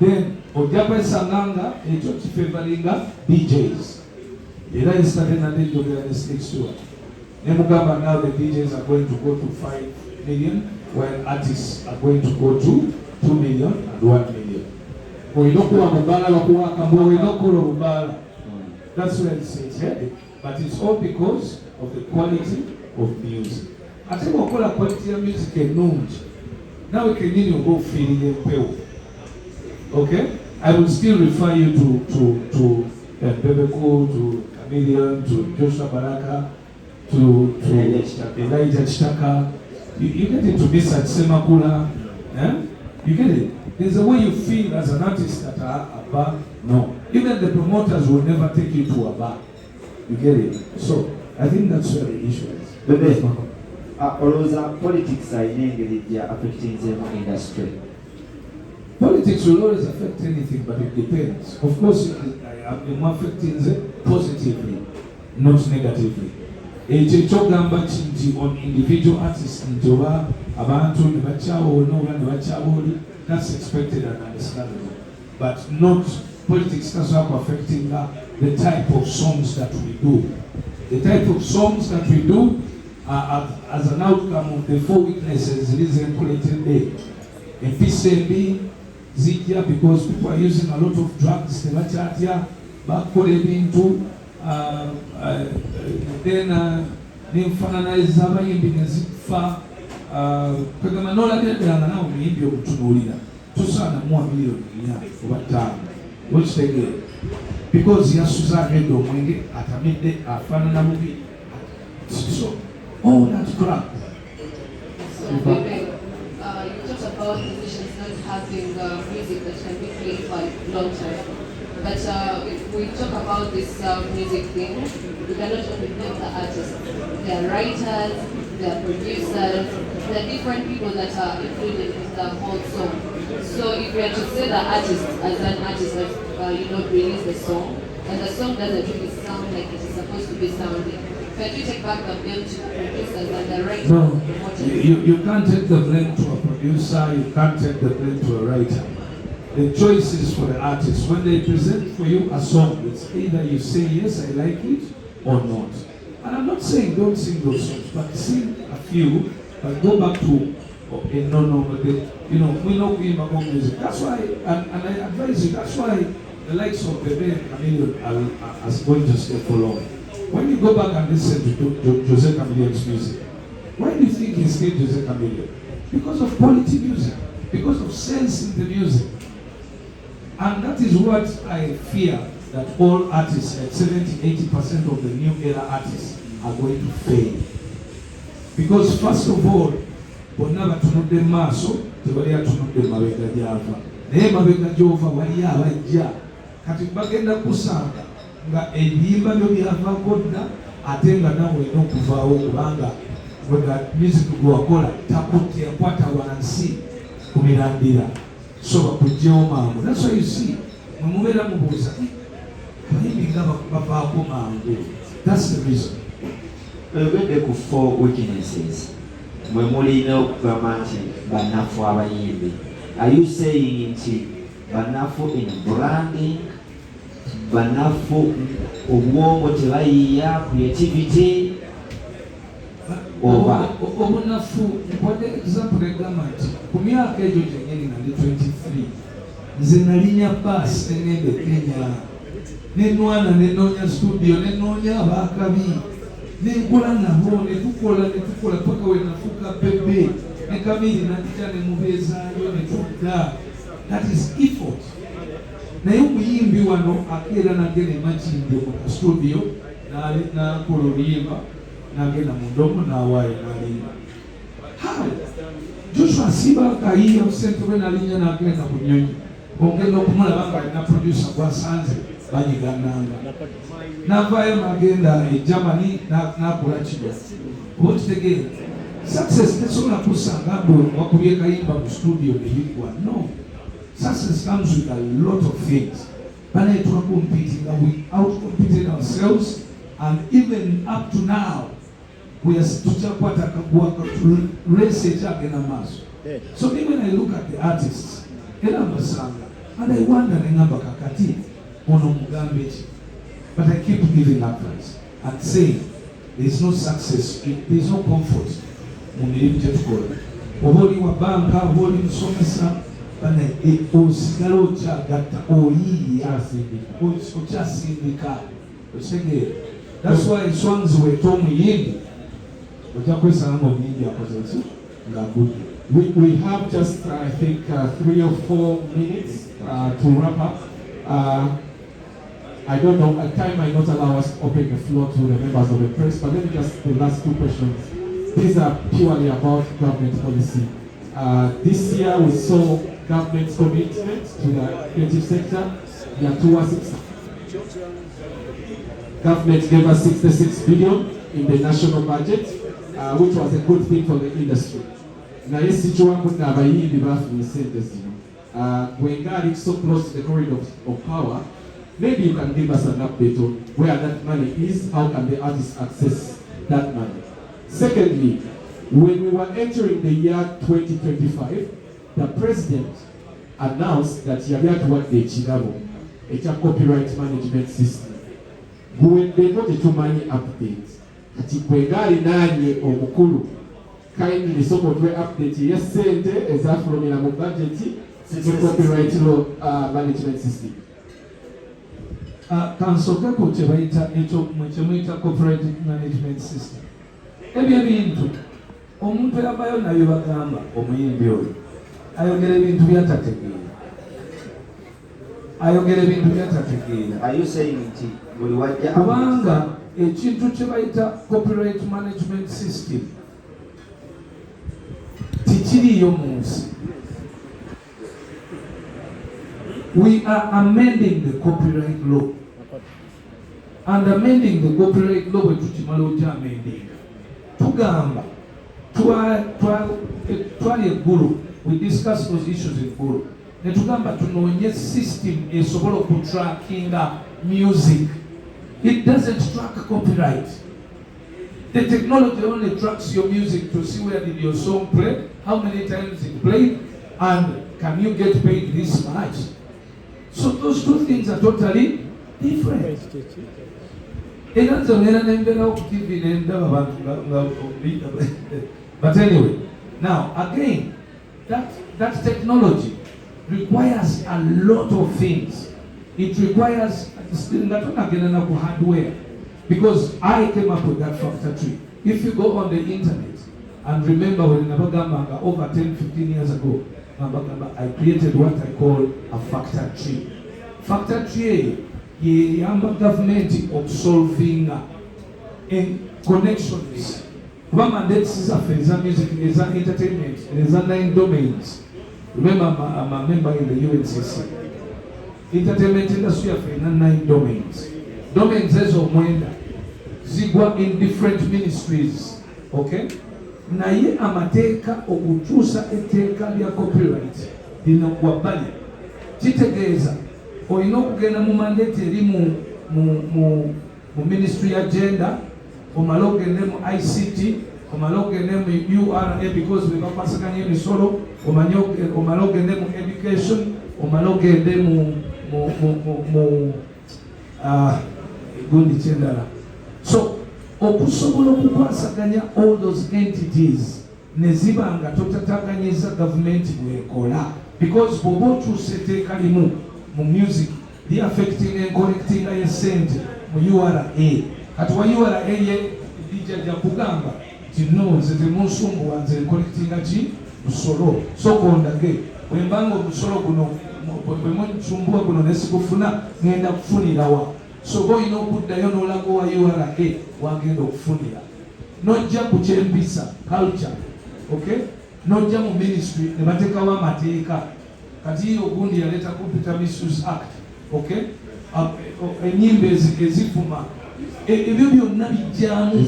Speaker 2: Then Ojaba Sanganga is favoring DJs. Now the DJs are going to go to 5 million, while artists are going to go to 2 million and 1 million. That's where it's headed. But it's all because of the quality of music. I think we'll call a quality of music a known. Now we can go feeling a pill. Okay? I will still refer you to BEBE, to Chameleon, to Joshua Baraka, to Elijah Chitaka. You get it, to this at Semakula. You get it? There's a way you feel as an artist that are a bar. No. Even the promoters will never take you to a bar. You get it? So, I think that's where the issue is.
Speaker 3: BEBE, politics are affecting the industry.
Speaker 2: Politics will always affect anything, but it depends. Of course, I'm affecting it positively, not negatively. On individual artists, that's expected and understandable. But not politics that's affecting the type of songs that we do. The type of songs that we do are as an outcome of the 4 weaknesses reason collected there. In PCB, Zidya, because people are using a lot of drugs, they were charging back into then nymphanize abayimbi nezifa kwegamba nolageranga nawe omuyimbi okutunuulira tosaana mu million oba 5 okitegeera because yasuza agenda omwenge atamidde afaanana mubi, so all that crap.
Speaker 4: You talked about musicians not having music that can be played for long time. But if we talk about this music thing, we cannot only blame the artists. There are writers, there are producers, there are different people that are included in the whole song. So if we are to say the artist as an artist has release the song, and the song doesn't really sound like it is supposed to be sounding, can you take back the blame to producers and the writers?
Speaker 2: No, you can't take the blame to a producer, you can't take the blame to a writer. The choice is for the artist. When they present for you a song, it's either you say, yes, I like it, or not. And I'm not saying don't sing those songs, but sing a few, but go back to we know music. That's why, and I advise you, that's why the likes of BEBE and Chameleon are going to stay for long. When you go back and listen to Jose Chameleon's music, why do you think he's still Jose Chameleon? Because of quality music, because of sense in the music. And that is what I fear, that all artists, like 70-80% of the new era artists, are going to fail. Because first of all, bonna batunudde maaso tebali atunudde mabega gyava, naye mabega gyova wali abajja kati bagenda kusanga nga ebiyimba byo byavaako dda ate nga nawe olina okuvaawo kubanga wega music gwewakola takutte yakwata wansi ku mirandira so bakugjewo mangu. That's why you see mwe mubeera mubuuza abayimbi nga bavaako mangu. That's the reason.
Speaker 3: Oyogedde ku 4 weaknesses mwe mulina okugamba nti bannafu abayimbi. Are you saying nti bannafu in branding, bannafu obwongo tebayiiya, creativity, oba
Speaker 2: obunafu? Nkwadde example egamba nti ku myaka egyo gyenyini nali 23 nze nalinya baasi nengenda e Kenya nenwana nenoonya studio nenoonya abaakabi nenkola nabo netukola paka we nafuuka BEBE ne Kamiri najja ne mubeezaayo ne tudda. That is effort. Naye omuyimbi wano akeera nagenda emakindi mu studio nakola oluyimba nagenda mu ndomo n'awaayo n'alimba. How? Joshua Sheebah kayiya Ssentebe n'alinnya n'agenda ku nnyonyi ongenda okumulaba nga alina producer gwasanze banyigananga n'avaayo n'agenda e Germany n'akola kino. Oba kitegeera success tesobola kusanga mbu wakubye kayimba mu studio neyiggwa. No, success comes with a lot of things. Banaye twa competing, we out-competed ourselves, and even up to now we are tuchakwata kagwaka to race ekyagenda maaso. So even I look at the artists era mbasanga and I wonder nengamba kakati ono mugambe ki, but I keep giving advice and saying there is no success, there is no comfort mu mirimu gyetukola. Oba oli wa banka, oba oli musomesa, banaye osigala okyagatta oyiiya okyasindika. Okitegeera? That's why enswanzi weeta omuyimbi ojja kwesanga ngaomuyimbi akoze ki nga agudde.
Speaker 1: We have just, I think, 3 or 4 minutes to wrap up. I don't know, at time might not allow us to open the floor to the members of the press, but let me just, the last 2 questions. These are purely about government policy. This year we saw government's commitment to the creative sector. There are government gave us 66 billion in the national budget, which was a good thing for the industry. Na yesi chiwangu na abayimbi bafuna sente zino. When God is so close to the corridor of power, maybe you can give us an update on where that money is, how can the artists access that money. Secondly, when we were entering the year 2025, the president announced that he had worked the Chigabo, a copyright management system. When they got the 2 money updates, ati kwegali nanye omukulu kindly sokotwe update yesente ezafulumira mu budget the copyright law management system.
Speaker 2: Kansokako kyebayita ekyo kyemuyita copyright management system. Ebyo ebintu omuntu yabayo nabyo bagamba omuyimbi oyo ayogera ebintu byatategeera.
Speaker 3: Are you saying nti buli wajja
Speaker 2: kubanga ekintu kyebayita copyright management system tikiriyo mu nsi. We are amending the copyright law, and amending the copyright law bwe tukimala ojja amending tugamba twali eggulu, we discuss those issues eggulu ne tugamba tunoonye system esobola okutrackinga music. It doesn't track copyright. The technology only tracks your music to see where did your song play, how many times it played, and can you get paid this much. So those 2 things are totally different. But anyway, Now, again, that technology requires a lot of things. It requires hardware. Because I came up with that factor tree. If you go on the internet, and remember when Nabagamba over 10-15 years ago, I created what I call a factor tree. Factor tree is the government of solving connections. One mandate is a music, is an entertainment, is a 9 domains. Remember, I'm a member in the UNCC. Entertainment industry of 9 domains. Domains is omwenda. Zigwa in different ministries. Okay? Naye amateka okutuusa etteeka lya copyright lino wabbali. Kitegeeza olina okugenda mu mandate eri mu ministry ya gender, omala ogende mu ICT, omala ogende mu URA because we bakwasaganya emisolo, omala ogende mu education, omala ogende mu gundi kyendala. So okusobola okukwasaganya all those entities ne ziba nga totataganyiza government bwekola, because bw'oba okyusa etteeka limu mu music li affecting and collecting a sente mu URA. Kati wa URA ye dijja kugamba nti no nze temunsumbuwa nze collectinga ki musolo sokondage bwembanga omusolo guno bwe munsumbuwa guno nesigufuna ngenda kufunirawa. So boyina okuddayo n'olago wa URA wagenda okufunira. Nojja ku kyempisa culture, okay? Nojja mu ministry ne bateekawo amateeka. Kati ogundi yaleeta Computer Misuse Act, okay? Ennyimba ezivuma ebyo byonna bijjaamu.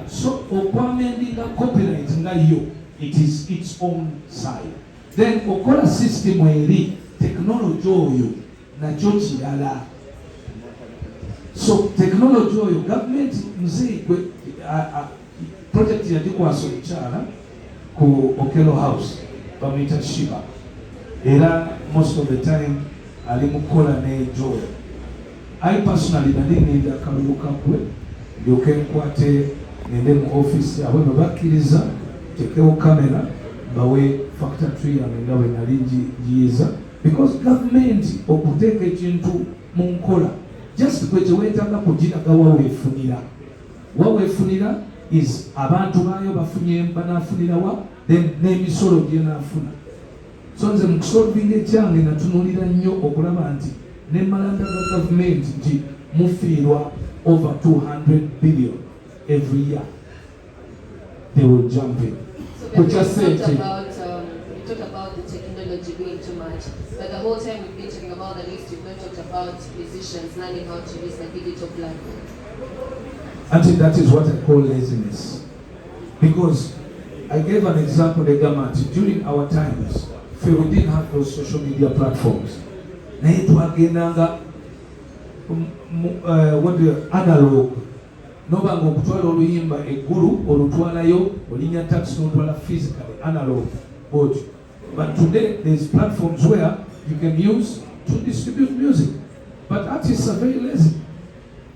Speaker 2: So okwamendinga copyright nga yo, it is its own side. Then okola system eri technology oyo nakyo kirala. So technology oyo government nzigwe project yagikwasa omukyala ku Okelo House bamuyita Sheebah, era most of the time ali mukola ne Joy. I personally nali nenda akalulu kakwe ndyoke nkwate ngende mu office abwe babakkiriza tekewo kamera bawe factor tree yange nga bwe nali ngiyiza, because government okuteeka ekintu mu nkola just kwe kyewetaaga kugiraga waweefunira is abantu baayo bafunye banaafunirawa then n'emisolo gyenaafuna. So nze mu kusolvinga ekyange natunuulira nnyo okulaba nti ne malanda ga government nti mufiirwa over 200 billion every year. They will jump in.
Speaker 4: So we talked about the technology being too much, but the whole time we've been talking about the list, we've not talked about musicians learning how to use the digital platform.
Speaker 2: I think that is what I call laziness. Because I gave an example, the government, during our times, we didn't have those social media platforms. Naye twagendanga analog. Nobanga okutwala oluyimba eggulu olutwalayo olinya tax n'otwala physically analog. But today there's platforms where you can use to distribute music. But artists are very lazy.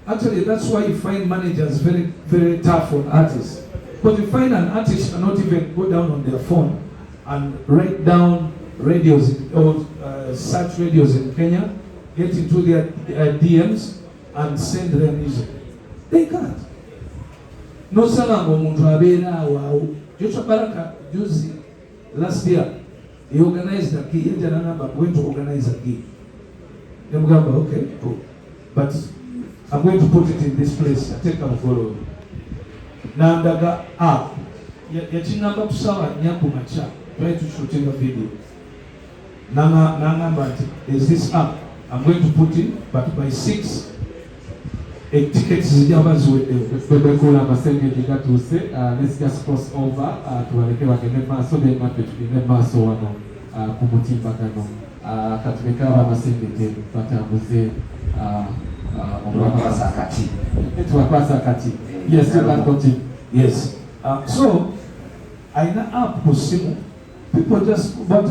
Speaker 2: Actually, that's why you find managers very, very tough on artists. Because you find an artist cannot even go down on their phone and write down radios or search radios in Kenya, get into their DMs and send their music. They can't. No salango omuntu abeera awo. Joshua Baraka juzi last year he organized a gig. Yajja number going to organize a gig. Nemugamba okay, cool. But I'm going to put it in this place. I take and follow. Nandaga app. Yachingamba kusawa nyaku macha. Try to shoot a video. Nanga there's this app I'm going to put in, but by 6 tickets zijaba ziweddewo.
Speaker 5: Bebekula amasenge gigatuse. Let's just cross over tuwaleke bagende maaso bemaffe tugende maaso wano ku mutimbagano. Katuleka amasenge gye batambuze tuwakwasa akati. Yes, you can continue.
Speaker 2: Yes. So aina app ku simu. People just what?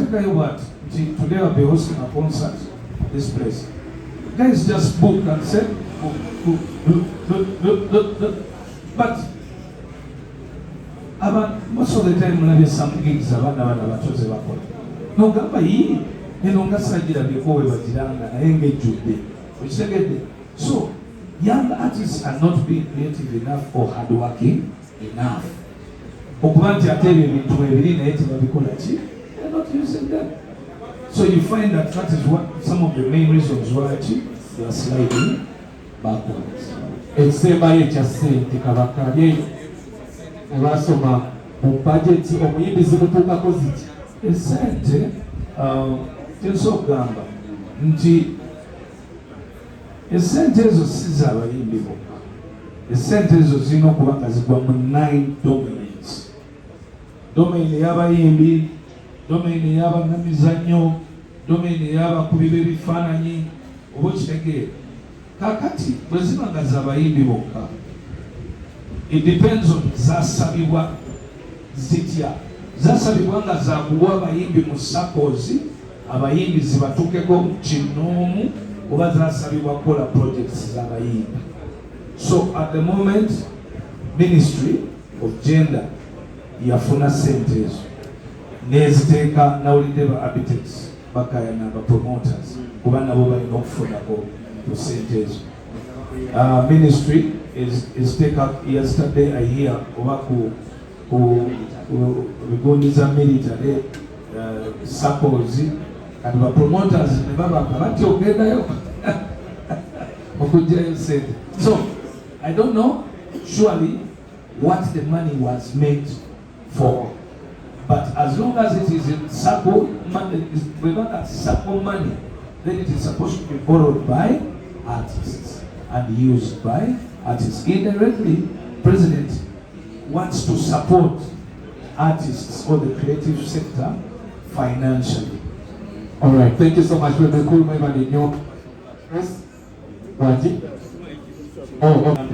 Speaker 2: Today I'll be hosting a concert at this place. Guys just book and say, but most of the time mulabye some gigs abaana batoze bakola nogamba yii eno nga sagirabeko we bagiranga naye ng'ejjudde okitegedde. So young artists are not being creative enough or hardworking enough okuba nti ate ebyo ebintu ebiri naye tebabikola ki, they're not using them. So you find that that is what some of the main reasons why they are sliding backwards.
Speaker 5: Ekisembayo ekya ssente Kabaka bye basoma mu bajeti omuyimbi zimutuukako ziti
Speaker 2: Esente tensobola okugamba nti esente ezo si z'abayimbi bokka. Esente ezo zirina okuba nga zigwa mu 9 domains. Domain ey'abayimbi, domain ey'abannamizannyo, domain ey'abakubi b'ebifaananyi oba okitegeera. Kaakati bwe ziba nga z'abayimbi bokka, it depends on zasabibwa zitya. Zasabibwa nga zakuwa abayimbi mu SACCOs, abayimbi zibatukeko kinoomu, oba zasabibwa kukola projects z'abayimbi. So at the moment, Ministry of Gender yafuna sente ezo neziteeka nawulidde ba architects bakayana ba promoters kuba nabo balina okufunako ku sente ezo. Ministry is take up yesterday a year oba ku bigundi za military SACCOs kati ba promoters ne babaka batya ogendayo okugyayo sente. So I don't know surely what the money was made for, but as long as it is in SACCO money, SACCO money, then it is supposed to be borrowed by artists and used by artists. Indirectly, President wants to support artists or the creative sector financially.
Speaker 5: All right, thank you so much for the cool member in your yes. Oh,